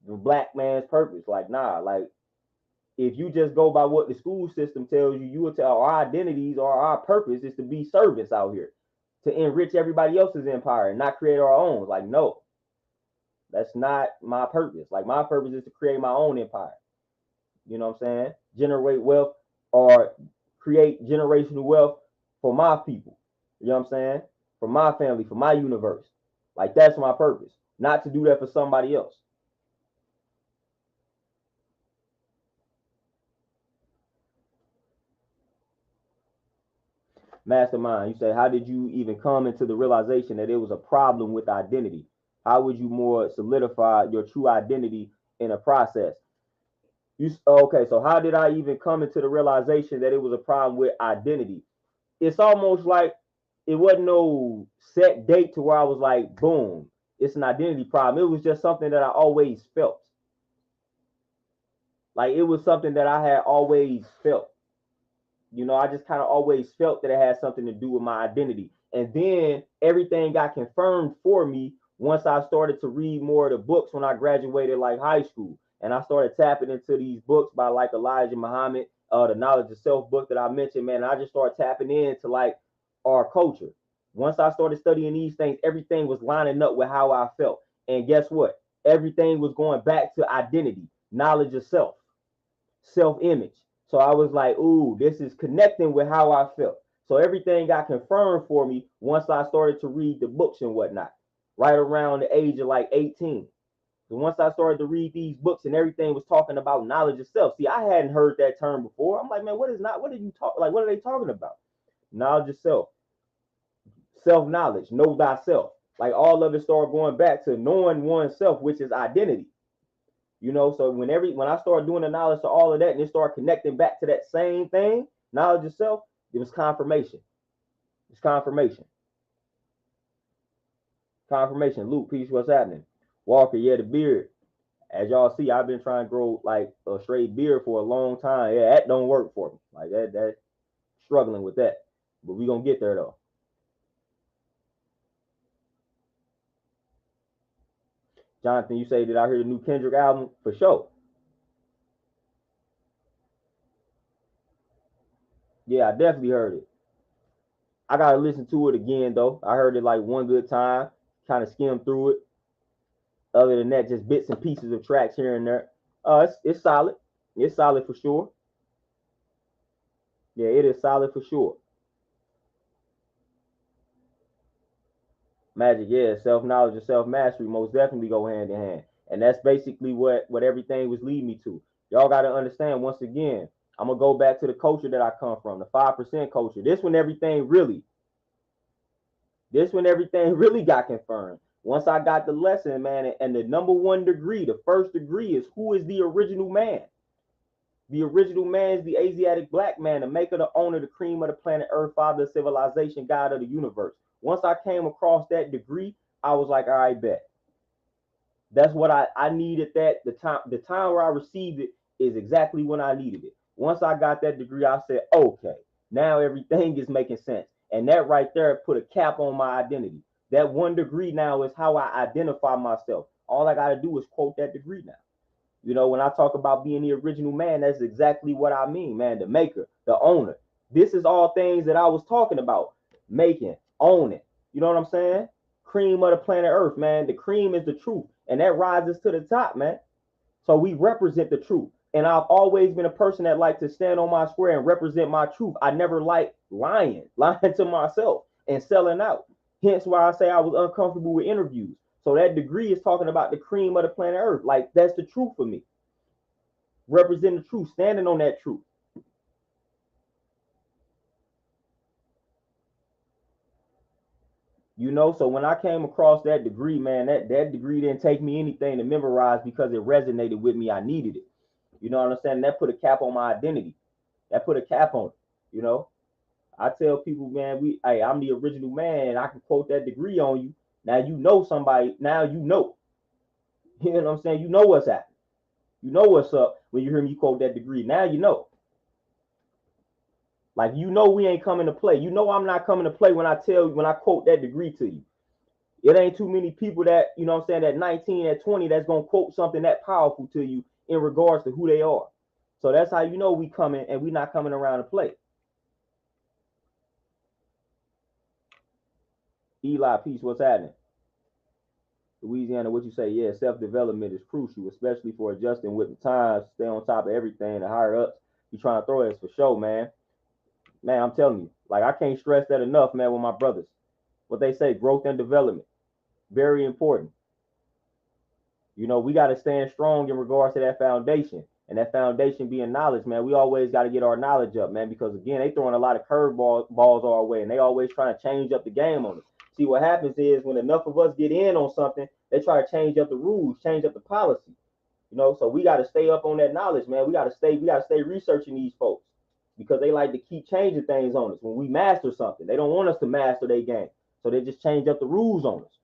the black man's purpose. Like, nah, like if you just go by what the school system tells you, you will tell our identities or our purpose is to be servants out here, to enrich everybody else's empire and not create our own. Like, no, that's not my purpose. Like, my purpose is to create my own empire. You know what I'm saying? Generate wealth or create generational wealth for my people. You know what I'm saying? For my family, for my universe. Like, that's my purpose. Not to do that for somebody else. Mastermind, you say, how did you even come into the realization that it was a problem with identity? How would you more solidify your true identity in a process? Okay, so how did I even come into the realization that it was a problem with identity? It's almost like it wasn't no set date to where I was like, boom, it's an identity problem. It was just something that I always felt. Like it was something that I had always felt. You know, I just kind of always felt that it had something to do with my identity. And then everything got confirmed for me once I started to read more of the books when I graduated like high school. And I started tapping into these books by like Elijah Muhammad, the Knowledge of Self book that I mentioned, man. I just started tapping into like our culture. Once I started studying these things, everything was lining up with how I felt. And guess what? Everything was going back to identity, knowledge of self, self-image. So I was like, ooh, this is connecting with how I felt. So everything got confirmed for me once I started to read the books and whatnot, right around the age of like 18. So once I started to read these books and everything was talking about knowledge of self. See, I hadn't heard that term before. I'm like, man, what are you talking, like, what are they talking about? Knowledge of self, self-knowledge, know thyself. Like all of it started going back to knowing oneself, which is identity. You know, so when I started doing the knowledge to all of that and it started connecting back to that same thing, knowledge itself, it was confirmation. It's confirmation. Confirmation. Luke, peace, what's happening? Walker, yeah, the beard. As y'all see, I've been trying to grow like a straight beard for a long time. Yeah, that don't work for me. Like that struggling with that. But we gonna get there though. Jonathan, you say, did I hear the new Kendrick album? For sure. Yeah, I definitely heard it. I gotta listen to it again though. I heard it like one good time, kind of skimmed through it. Other than that, just bits and pieces of tracks here and there. It's solid. It's solid for sure. Yeah, it is solid for sure. Magic, yeah, self-knowledge and self-mastery most definitely go hand in hand. And that's basically what everything was leading me to. Y'all got to understand, once again, I'm going to go back to the culture that I come from, the 5% culture. This when everything really got confirmed. Once I got the lesson, man, and the number one degree, the first degree is who is the original man. The original man is the Asiatic black man, the maker, the owner, the cream of the planet Earth, father of civilization, God of the universe. Once I came across that degree, I was like, all right, bet. That's what I needed. That the time where I received it is exactly when I needed it. Once I got that degree, I said, okay, now everything is making sense. And that right there put a cap on my identity. That one degree now is how I identify myself. All I got to do is quote that degree now. You know, when I talk about being the original man, that's exactly what I mean, man. The maker, the owner. This is all things that I was talking about. Making, owning. You know what I'm saying? Cream of the planet Earth, man. The cream is the truth. And that rises to the top, man. So we represent the truth. And I've always been a person that liked to stand on my square and represent my truth. I never liked lying to myself and selling out. Hence why I say I was uncomfortable with interviews. So that degree is talking about the cream of the planet Earth. Like, that's the truth for me. Representing the truth, standing on that truth. You know, so when I came across that degree, man, that degree didn't take me anything to memorize because it resonated with me. I needed it. You know what I'm saying? That put a cap on my identity. That put a cap on it. You know, I tell people, man, hey, I'm the original man, and I can quote that degree on you. Now you know somebody. Now you know. You know what I'm saying? You know what's happening. You know what's up when you hear me quote that degree. Now you know. Like, you know, we ain't coming to play. You know, I'm not coming to play when I quote that degree to you. It ain't too many people that, you know what I'm saying, at 19, at 20, that's going to quote something that powerful to you in regards to who they are. So that's how you know we coming, and we not coming around to play. Eli, peace, what's happening? Louisiana, what you say? Yeah, self-development is crucial, especially for adjusting with the times, stay on top of everything. The higher ups you trying to throw us for sure, man. Man, I'm telling you, like, I can't stress that enough, man, with my brothers. What they say, growth and development, very important. You know, we got to stand strong in regards to that foundation. And that foundation being knowledge, man. We always got to get our knowledge up, man, because again, they throwing a lot of curveballs our way, and they always trying to change up the game on us. See, what happens is when enough of us get in on something, they try to change up the rules, change up the policy. You know, so we got to stay up on that knowledge, man. We got to stay researching these folks because they like to keep changing things on us. When we master something, they don't want us to master their game, so they just change up the rules on us.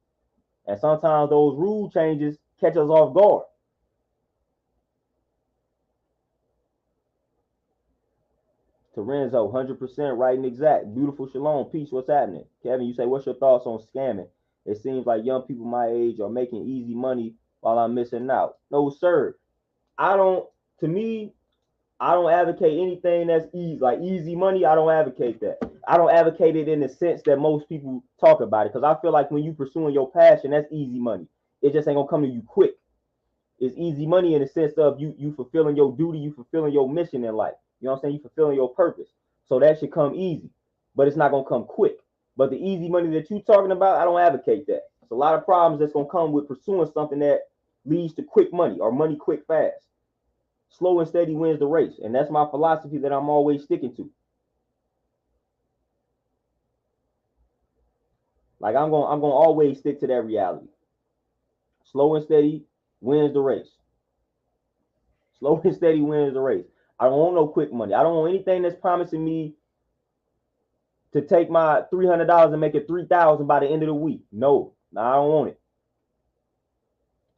And sometimes those rule changes catch us off guard. Terenzo, 100% right and exact. Beautiful Shalom. Peace. What's happening? Kevin, you say, what's your thoughts on scamming? It seems like young people my age are making easy money while I'm missing out. No, sir. I don't, to me, I don't advocate anything that's easy, like easy money. I don't advocate that. I don't advocate it in the sense that most people talk about it, because I feel like when you pursuing your passion, that's easy money. It just ain't gonna come to you quick. It's easy money in the sense of you fulfilling your duty, you fulfilling your mission in life. You know what I'm saying? You fulfilling your purpose. So that should come easy, but it's not gonna come quick. But the easy money that you're talking about, I don't advocate that. It's a lot of problems that's gonna come with pursuing something that leads to quick money or money quick fast. Slow and steady wins the race, and that's my philosophy that I'm always sticking to. Like, I'm gonna always stick to that reality. Slow and steady wins the race. Slow and steady wins the race. I don't want no quick money. I don't want anything that's promising me to take my $300 and make it 3,000 by the end of the week. No, I don't want it.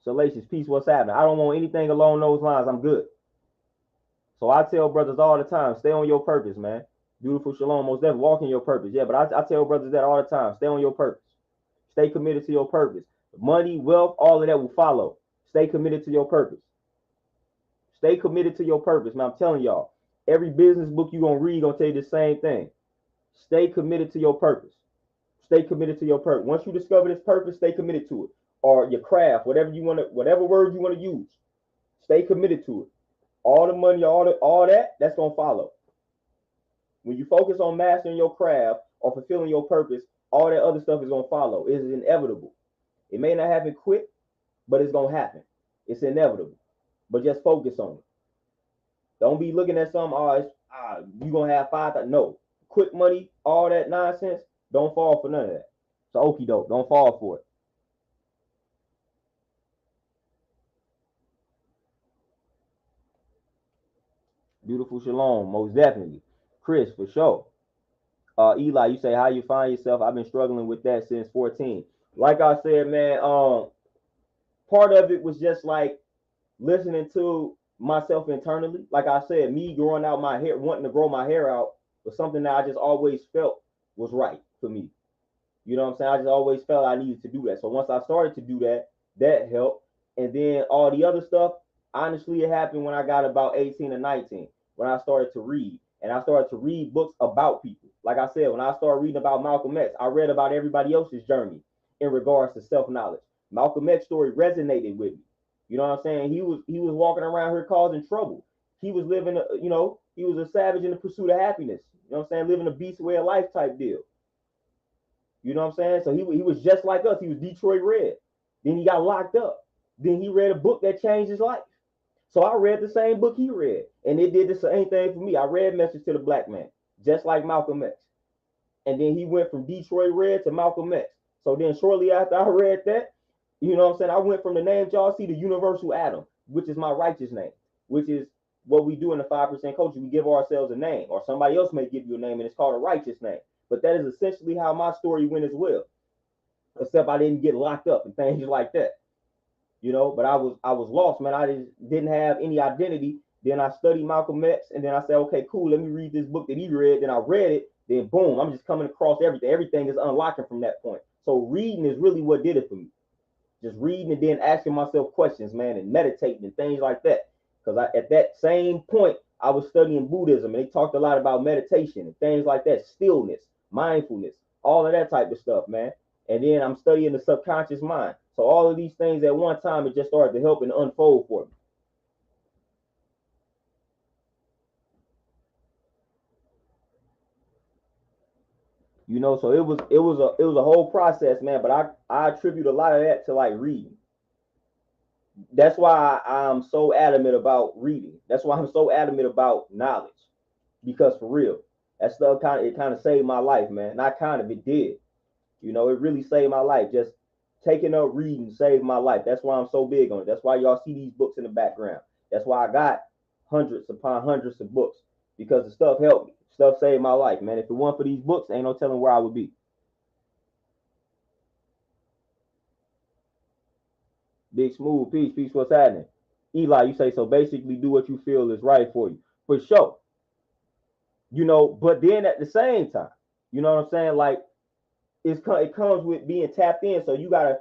Salacious, peace, what's happening? I don't want anything along those lines. I'm good. So I tell brothers all the time, stay on your purpose, man. Beautiful Shalom, most definitely walk in your purpose. Yeah, but I tell brothers that all the time. Stay on your purpose. Stay committed to your purpose. Money, wealth, all of that will follow. Stay committed to your purpose. Stay committed to your purpose, man. I'm telling y'all, every business book you're going to read going to tell you the same thing. Stay committed to your purpose. Stay committed to your purpose. Once you discover this purpose, stay committed to it. Or your craft, whatever you want to, whatever word you want to use. Stay committed to it. All the money, all that, that's going to follow. When you focus on mastering your craft or fulfilling your purpose, all that other stuff is gonna follow. It is inevitable. It may not happen quick, but it's gonna happen. It's inevitable. But just focus on it. Don't be looking at something. Oh, you gonna have 5,000. No, quick money, all that nonsense. Don't fall for none of that. So okie doke. Don't fall for it. Beautiful shalom, most definitely. Chris, for sure. Eli, you say how you find yourself. I've been struggling with that since 14. Like I said, man, part of it was just like listening to myself internally. Like I said, me growing out my hair, wanting to grow my hair out was something that I just always felt was right for me. You know what I'm saying? I just always felt I needed to do that. So once I started to do that, that helped. And then all the other stuff, honestly, it happened when I got about 18 or 19, when I started to read. And I started to read books about people. Like I said, when I started reading about Malcolm X, I read about everybody else's journey in regards to self-knowledge. Malcolm X's story resonated with me. You know what I'm saying? He was walking around here causing trouble. He was living, he was a savage in the pursuit of happiness. You know what I'm saying? Living a beast way of life type deal. You know what I'm saying? So he was just like us. He was Detroit Red. Then he got locked up. Then he read a book that changed his life. So I read the same book he read, and it did the same thing for me. I read Message to the Black Man, just like Malcolm X. And then he went from Detroit Red to Malcolm X. So then shortly after I read that, you know what I'm saying, I went from the name y'all see, the Universal Adam, which is my righteous name, which is what we do in the 5% culture. We give ourselves a name, or somebody else may give you a name, and it's called a righteous name. But that is essentially how my story went as well, except I didn't get locked up and things like that. But I was lost, man. I didn't have any identity. Then I studied Malcolm X, and then I said, okay, cool, let me read this book that he read. Then I read it. Then boom, I'm just coming across everything. Everything is unlocking from that point. So reading is really what did it for me. Just reading and then asking myself questions, man, and meditating and things like that. Because at that same point, I was studying Buddhism, and they talked a lot about meditation and things like that, stillness, mindfulness, all of that type of stuff, man. And then I'm studying the subconscious mind. So all of these things at one time, it just started to help and unfold for me. So it was a whole process, man. But I attribute a lot of that to like reading. That's why I'm so adamant about reading. That's why I'm so adamant about knowledge. Because for real, that stuff kind of saved my life, man. Not kind of, it did. It really saved my life. Just taking up reading saved my life. That's why I'm so big on it. That's why y'all see these books in the background. That's why I got hundreds upon hundreds of books, because the stuff helped me. Stuff saved my life, man. If it weren't for these books, ain't no telling where I would be. Big Smooth, peace, peace. What's happening? Eli, you say so. Basically, do what you feel is right for you, for sure. But then at the same time, you know what I'm saying? Like it comes with being tapped in. So you gotta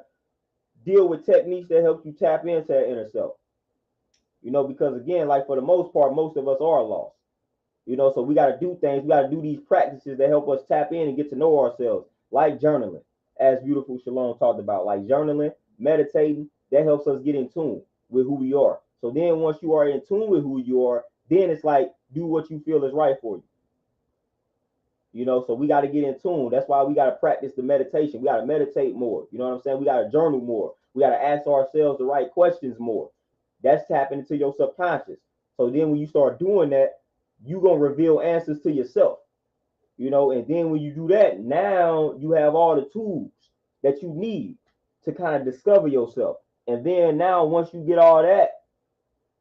deal with techniques that help you tap into that inner self. Because again, like for the most part, most of us are lost. So we got to do things. We got to do these practices that help us tap in and get to know ourselves, like journaling, as Beautiful Shalom talked about, like journaling, meditating. That helps us get in tune with who we are. So then once you are in tune with who you are, then it's like do what you feel is right for you. So we got to get in tune. That's why we got to practice the meditation. We got to meditate more. You know what I'm saying? We got to journal more. We got to ask ourselves the right questions more. That's tapping into your subconscious. So then when you start doing that, you're going to reveal answers to yourself. And then when you do that, now you have all the tools that you need to kind of discover yourself. And then now once you get all that,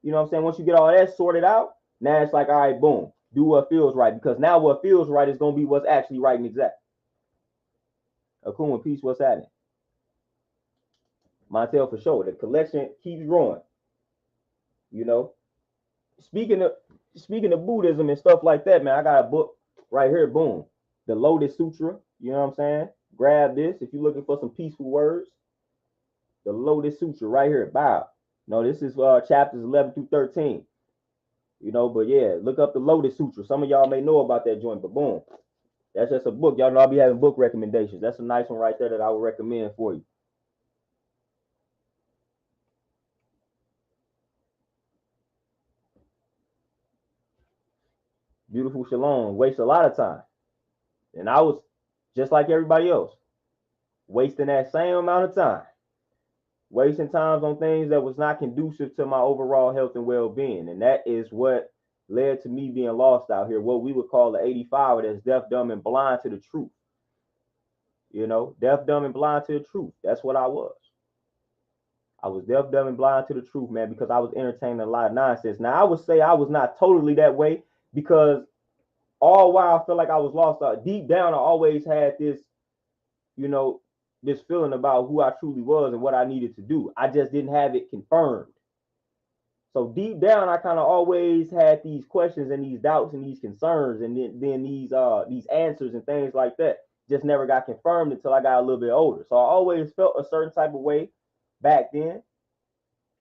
once you get all that sorted out, now it's like, all right, boom, do what feels right. Because now what feels right is going to be what's actually right and exact. Akuma, peace, what's happening? Montel, for sure. The collection keeps growing. You know, speaking of Buddhism and stuff like that, man, I got a book right here. Boom, the Lotus Sutra. You know what I'm saying? Grab this if you're looking for some peaceful words. The Lotus Sutra right here. Bow. No, this is chapters 11 through 13. But yeah, look up the Lotus Sutra. Some of y'all may know about that joint, but boom, that's just a book. Y'all know I'll be having book recommendations. That's a nice one right there that I would recommend for you. Beautiful Shalom, waste a lot of time. And I was just like everybody else, wasting that same amount of time, wasting times on things that was not conducive to my overall health and well-being. And that is what led to me being lost out here, what we would call the 85, that's deaf, dumb, and blind to the truth. You know, deaf, dumb, and blind to the truth. That's what I was. I was deaf, dumb, and blind to the truth, man, because I was entertaining a lot of nonsense. Now, I would say I was not totally that way, because all while I felt like I was lost out, deep down, I always had this, you know, this feeling about who I truly was and what I needed to do. I just didn't have it confirmed. So deep down, I kind of always had these questions and these doubts and these concerns, and then these answers and things like that just never got confirmed until I got a little bit older. So I always felt a certain type of way back then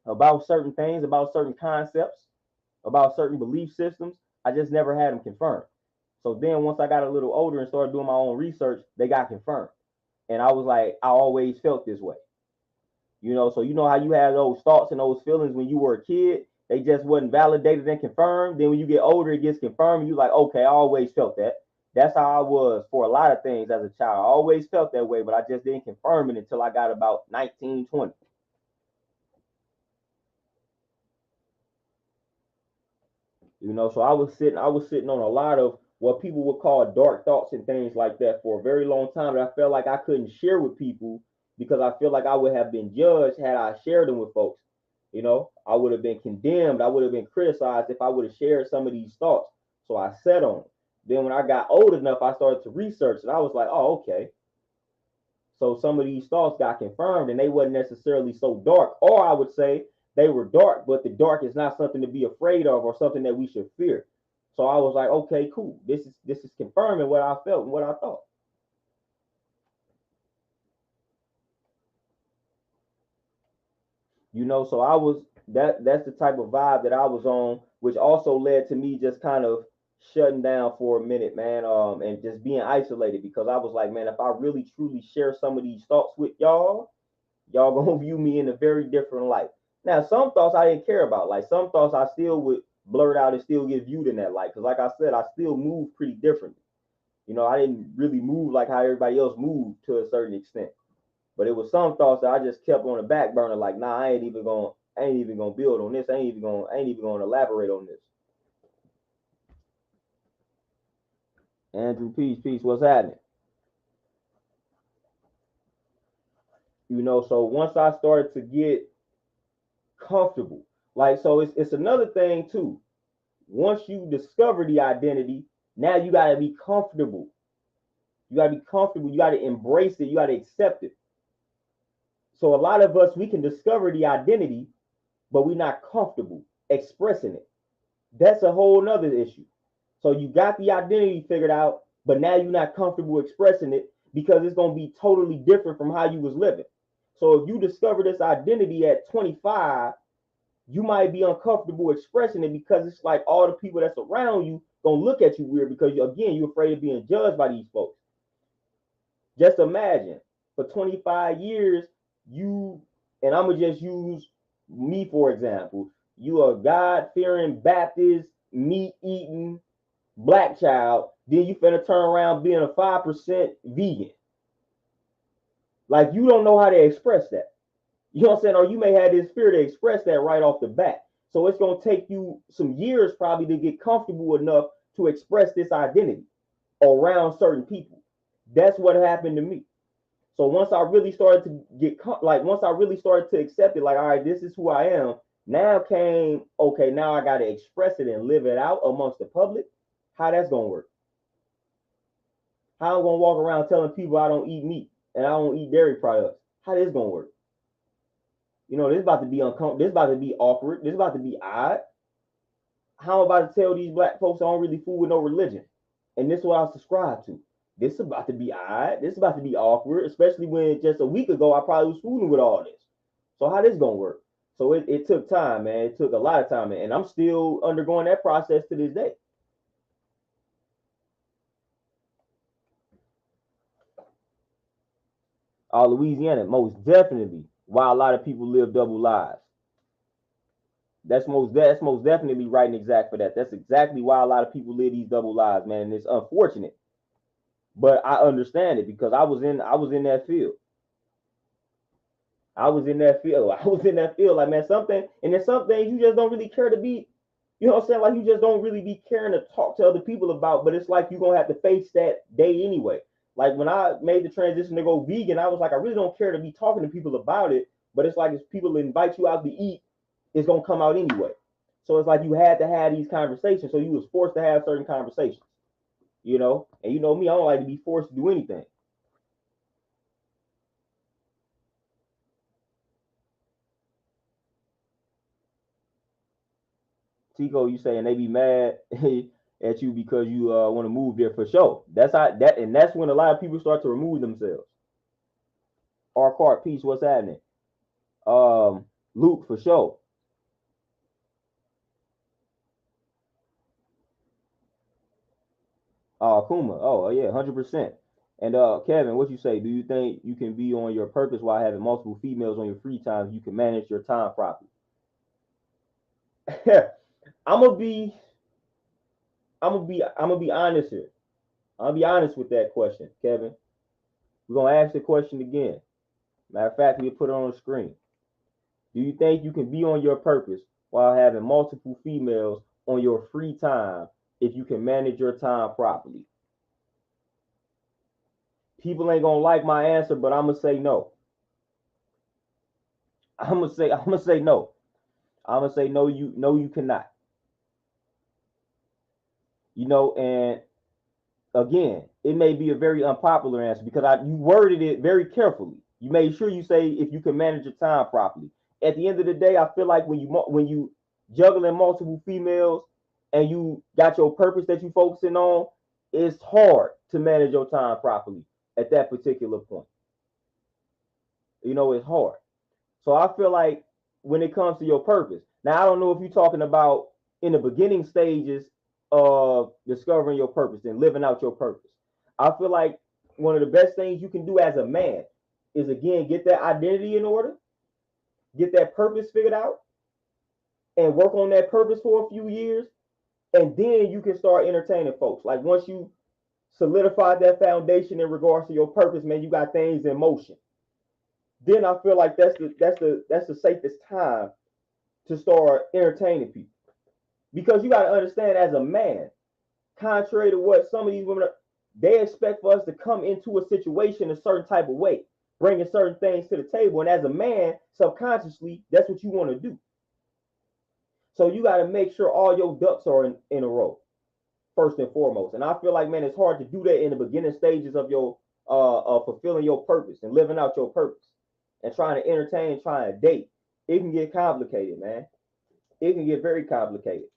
about certain things, about certain concepts, about certain belief systems. I just never had them confirmed. So then once I got a little older and started doing my own research, they got confirmed. And I was like, I always felt this way. You know, so you know how you had those thoughts and those feelings when you were a kid, they just wasn't validated and confirmed. Then when you get older, it gets confirmed. You're like, okay, I always felt that. That's how I was for a lot of things as a child. I always felt that way, but I just didn't confirm it until I got about 19, 20. You know, so I was sitting on a lot of what people would call dark thoughts and things like that for a very long time. And I felt like I couldn't share with people because I feel like I would have been judged had I shared them with folks. You know, I would have been condemned. I would have been criticized if I would have shared some of these thoughts. So I sat on them. Then when I got old enough, I started to research, and I was like, oh, okay. So some of these thoughts got confirmed, and they wasn't necessarily so dark. Or I would say they were dark, but the dark is not something to be afraid of or something that we should fear. So I was like, okay, cool. This is confirming what I felt and what I thought. You know, so I was that's the type of vibe that I was on, which also led to me just kind of shutting down for a minute, man, and just being isolated, because I was like, man, if I really truly share some of these thoughts with y'all gonna view me in a very different light. Now, some thoughts I didn't care about. Like some thoughts I still would blurt out and still get viewed in that light. Because like I said, I still move pretty differently. You know, I didn't really move like how everybody else moved to a certain extent. But it was some thoughts that I just kept on the back burner, like, nah, I ain't even gonna build on this. I ain't even gonna elaborate on this. Andrew, peace, what's happening? You know, so once I started to get comfortable, like, so it's another thing too. Once you discover the identity, now you got to be comfortable. You got to be comfortable. You got to embrace it. You got to accept it. So a lot of us, we can discover the identity, but we're not comfortable expressing it. That's a whole nother issue. So you got the identity figured out, but now you're not comfortable expressing it because it's going to be totally different from how you was living. So if you discover this identity at 25, you might be uncomfortable expressing it because it's like all the people that's around you gonna look at you weird because again, you're afraid of being judged by these folks. Just imagine for 25 years, you and I'm gonna just use me for example. You a God-fearing Baptist, meat-eating black child, then you finna turn around being a 5% vegan. Like you don't know how to express that. You know what I'm saying? Or you may have this fear to express that right off the bat. So it's going to take you some years probably to get comfortable enough to express this identity around certain people. That's what happened to me. So once I really started to once I really started to accept it, like, all right, this is who I am. Now came, okay, now I got to express it and live it out amongst the public. How that's going to work? How I'm going to walk around telling people I don't eat meat and I don't eat dairy products? How this going to work? You know, this is about to be uncomfortable. This is about to be awkward. This is about to be odd. How am I about to tell these black folks I don't really fool with no religion? And this is what I subscribe to. This is about to be odd. This is about to be awkward, especially when just a week ago I probably was fooling with all this. So how this gonna work? So it took time, man. It took a lot of time, and I'm still undergoing that process to this day. Louisiana, most definitely, why a lot of people live double lives. That's most definitely right and exact for that. That's exactly why a lot of people live these double lives, man. And it's unfortunate, but I understand it because I was in that field. I was in that field. I was in that field. Like, man, something, and there's some things you just don't really care to be, you know what I'm saying? Like, you just don't really be caring to talk to other people about, but it's like you're going to have to face that day anyway. Like, when I made the transition to go vegan, I was like, I really don't care to be talking to people about it, but it's like if people invite you out to eat, it's going to come out anyway. So it's like you had to have these conversations. So you was forced to have certain conversations, you know? And you know me, I don't like to be forced to do anything. Tico, you saying they be mad at you because you want to move there for sure. That's how that, and that's when a lot of people start to remove themselves. Our card piece, what's happening? Luke for sure. Kuma. Oh yeah, 100%. And Kevin, what you say? Do you think you can be on your purpose while having multiple females on your free time? You can manage your time properly. I'm gonna be, I'm gonna be honest here. I'll be honest with that question, Kevin. We're gonna ask the question again. Matter of fact, we'll put it on the screen. Do you think you can be on your purpose while having multiple females on your free time if you can manage your time properly? People ain't gonna like my answer, but I'm gonna say no. I'm gonna say no. I'm gonna say no. You cannot. You know, and again, it may be a very unpopular answer because you worded it very carefully. You made sure you say if you can manage your time properly. At the end of the day, I feel like when you juggling multiple females and you got your purpose that you focusing on, it's hard to manage your time properly at that particular point. You know, it's hard. So I feel like when it comes to your purpose, now I don't know if you're talking about in the beginning stages of discovering your purpose and living out your purpose. I feel like one of the best things you can do as a man is again get that identity in order, get that purpose figured out, and work on that purpose for a few years, and then you can start entertaining folks. Like once you solidify that foundation in regards to your purpose, man, you got things in motion. Then I feel like that's the safest time to start entertaining people. Because you got to understand, as a man, contrary to what some of these women are, they expect for us to come into a situation a certain type of way, bringing certain things to the table. And as a man, subconsciously, that's what you want to do. So you got to make sure all your ducks are in a row, first and foremost. And I feel like, man, it's hard to do that in the beginning stages of your fulfilling your purpose and living out your purpose and trying to entertain, trying to date. It can get complicated, man. It can get very complicated.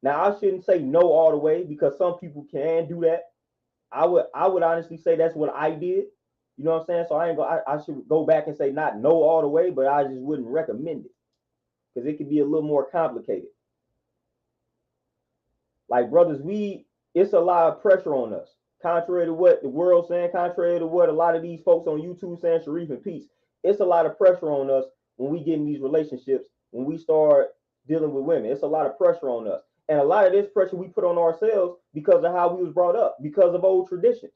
Now I shouldn't say no all the way because some people can do that. I would honestly say that's what I did. You know what I'm saying? So I ain't go. I should go back and say not no all the way, but I just wouldn't recommend it because it could be a little more complicated. Like brothers, it's a lot of pressure on us. Contrary to what the world's saying, contrary to what a lot of these folks on YouTube saying, Sharif and Peace, it's a lot of pressure on us when we get in these relationships, when we start dealing with women. It's a lot of pressure on us. And a lot of this pressure we put on ourselves because of how we was brought up, because of old traditions.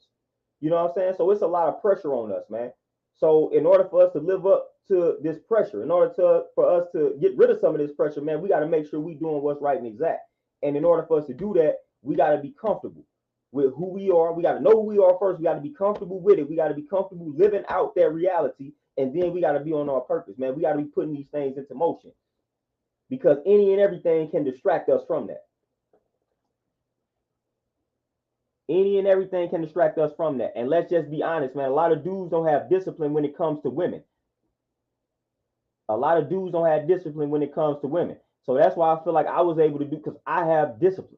You know what I'm saying? So it's a lot of pressure on us, man. So in order for us to live up to this pressure, in order for us to get rid of some of this pressure, man, we got to make sure we doing what's right and exact. And in order for us to do that, we got to be comfortable with who we are. We got to know who we are first. We got to be comfortable with it. We got to be comfortable living out that reality. And then we got to be on our purpose, man. We got to be putting these things into motion because any and everything can distract us from that. Any and everything can distract us from that. And let's just be honest, man. A lot of dudes don't have discipline when it comes to women. A lot of dudes don't have discipline when it comes to women. So that's why I feel like I was able to do because I have discipline.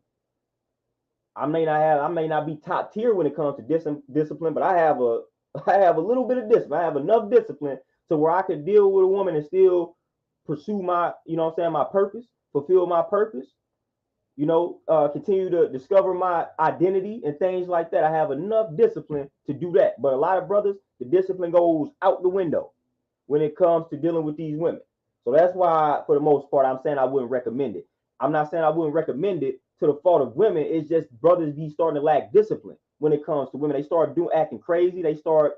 I may not be top tier when it comes to discipline, but I have a I have a little bit of discipline. I have enough discipline to where I could deal with a woman and still pursue my, you know what I'm saying, my purpose, fulfill my purpose, continue to discover my identity and things like that. I have enough discipline to do that. But a lot of brothers, the discipline goes out the window when it comes to dealing with these women. So that's why, for the most part, I'm saying I wouldn't recommend it. I'm not saying I wouldn't recommend it to the fault of women. It's just brothers be starting to lack discipline when it comes to women. They start doing acting crazy. They start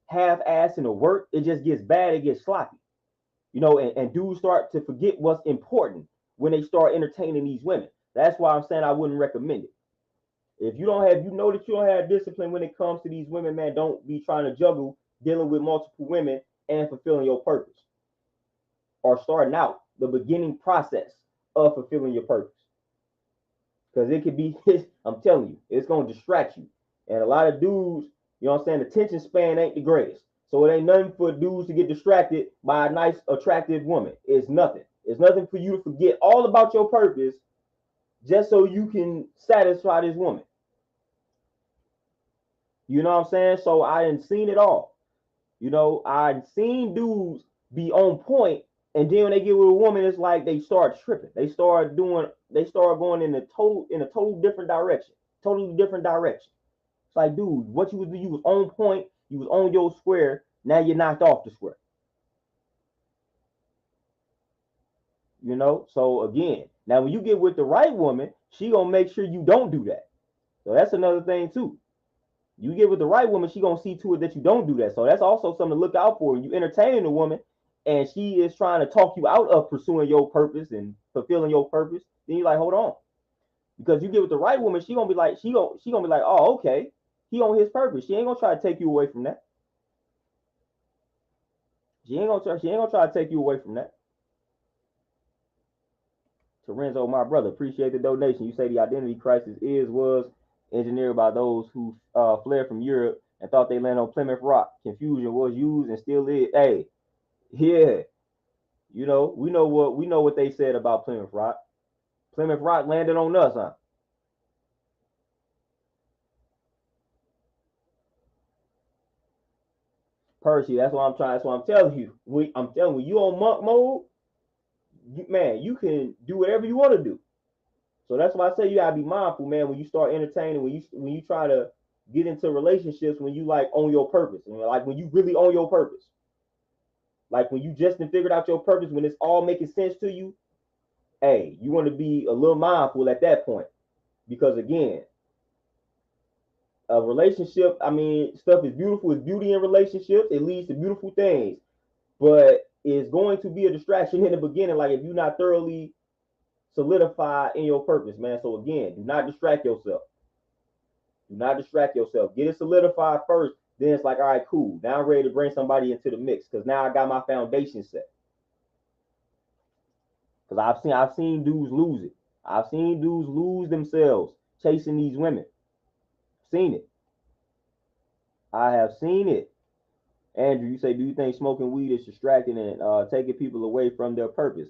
half-assing the work. It just gets bad. It gets sloppy, and dudes start to forget what's important when they start entertaining these women. That's why I'm saying I wouldn't recommend it. If you don't have, that you don't have discipline when it comes to these women, man, don't be trying to juggle dealing with multiple women and fulfilling your purpose, or starting out the beginning process of fulfilling your purpose. Because it could be, I'm telling you, it's going to distract you. And a lot of dudes, what I'm saying, attention span ain't the greatest. So it ain't nothing for dudes to get distracted by a nice, attractive woman. It's nothing. It's nothing for you to forget all about your purpose just so you can satisfy this woman. You know what I'm saying? So I didn't seen it all. I seen dudes be on point, and then when they get with a woman, it's like they start tripping. They start going in a total different direction. Totally different direction. It's like, dude, what you was on point, you was on your square, now you're knocked off the square. So again, now when you get with the right woman, she gonna make sure you don't do that. So that's another thing too. You get with the right woman, she gonna see to it that you don't do that. So that's also something to look out for. You entertaining a woman, and she is trying to talk you out of pursuing your purpose and fulfilling your purpose. Then you're like, hold on, because you get with the right woman, she gonna be like, oh, okay, he on his purpose. She ain't gonna try to take you away from that. She ain't gonna try to take you away from that. Terenzo, my brother, appreciate the donation. You say the identity crisis was engineered by those who fled from Europe and thought they landed on Plymouth Rock. Confusion was used and still is. Hey, yeah, we know what they said about Plymouth Rock. Plymouth Rock landed on us, huh? Percy, that's what I'm trying. That's what I'm telling you. I'm telling you on monk mode, man, you can do whatever you want to do. So that's why I say you gotta be mindful, man, when you start entertaining, when you try to get into relationships, when you like own your purpose, and like when you really own your purpose. Like when you just figured out your purpose, when it's all making sense to you, hey, you want to be a little mindful at that point. Because again, a relationship, I mean, stuff is beautiful. It's beauty in relationships. It leads to beautiful things. But it's going to be a distraction in the beginning, like if you're not thoroughly solidified in your purpose, man. So again, do not distract yourself. Do not distract yourself. Get it solidified first. Then it's like, all right, cool. Now I'm ready to bring somebody into the mix because now I got my foundation set. Because I've seen dudes lose it. I've seen dudes lose themselves chasing these women. Seen it. I have seen it. Andrew, you say, do you think smoking weed is distracting and taking people away from their purpose?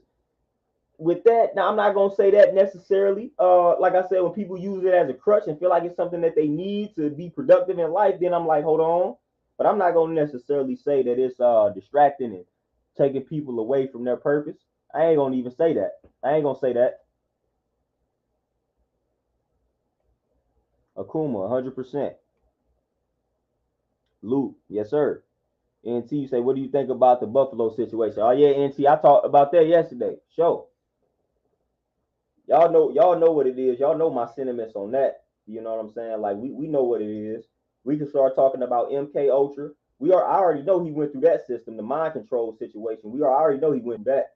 With that, now I'm not gonna say that necessarily. Like I said, when people use it as a crutch and feel like it's something that they need to be productive in life, then I'm like, hold on. But I'm not gonna necessarily say that it's distracting and taking people away from their purpose. I ain't gonna even say that. I ain't gonna say that. Akuma, 100%. Luke, yes sir. NT, you say, what do you think about the Buffalo situation? Oh yeah, NT, I talked about that yesterday. Sure. Y'all know what it is. Y'all know my sentiments on that. You know what I'm saying? Like we know what it is. We can start talking about MK Ultra. I already know he went through that system, the mind control situation. I already know he went through that.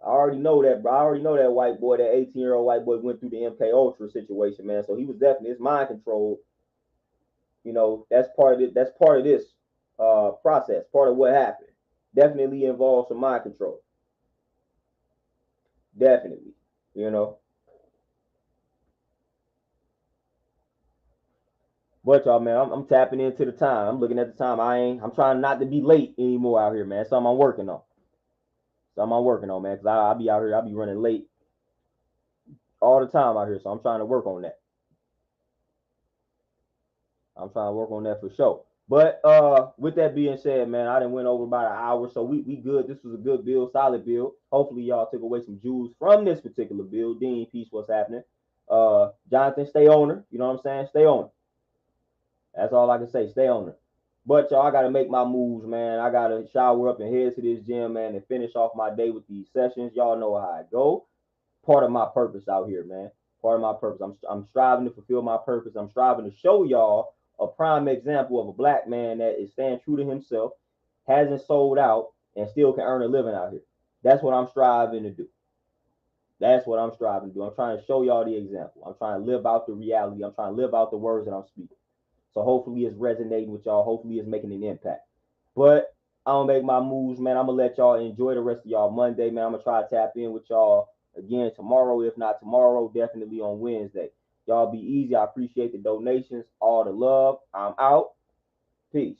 I already know that, bro. I already know that white boy, that 18-year-old white boy went through the MK Ultra situation, man. So he was definitely, his mind control. That's part of it. That's part of this process. Part of what happened. Definitely involves some mind control. Definitely. You know. But y'all, man, I'm tapping into the time. I'm looking at the time. I'm trying not to be late anymore out here, man. Something I'm working on. Man. Cause I'll be out here. I'll be running late all the time out here. So I'm trying to work on that. I'm trying to work on that for sure. But with that being said, man, I done went over about an hour, so we good. This was a good build, solid build. Hopefully y'all took away some jewels from this particular build. Dean, peace, what's happening? Jonathan, stay on her. You know what I'm saying? Stay on her. That's all I can say. Stay on her. But y'all, I gotta make my moves, man. I gotta shower up and head to this gym, man, and finish off my day with these sessions. Y'all know how I go. Part of my purpose out here, man. Part of my purpose. I'm striving to fulfill my purpose. I'm striving to show y'all a prime example of a black man that is staying true to himself, hasn't sold out, and still can earn a living out here. That's what I'm striving to do. That's what I'm striving to do. I'm trying to show y'all the example. I'm trying to live out the reality. I'm trying to live out the words that I'm speaking. So hopefully it's resonating with y'all. Hopefully it's making an impact. But I'm gonna make my moves, man. I'm gonna let y'all enjoy the rest of y'all Monday, man. I'm gonna try to tap in with y'all again tomorrow. If not tomorrow, definitely on Wednesday. Y'all be easy. I appreciate the donations, all the love. I'm out. Peace.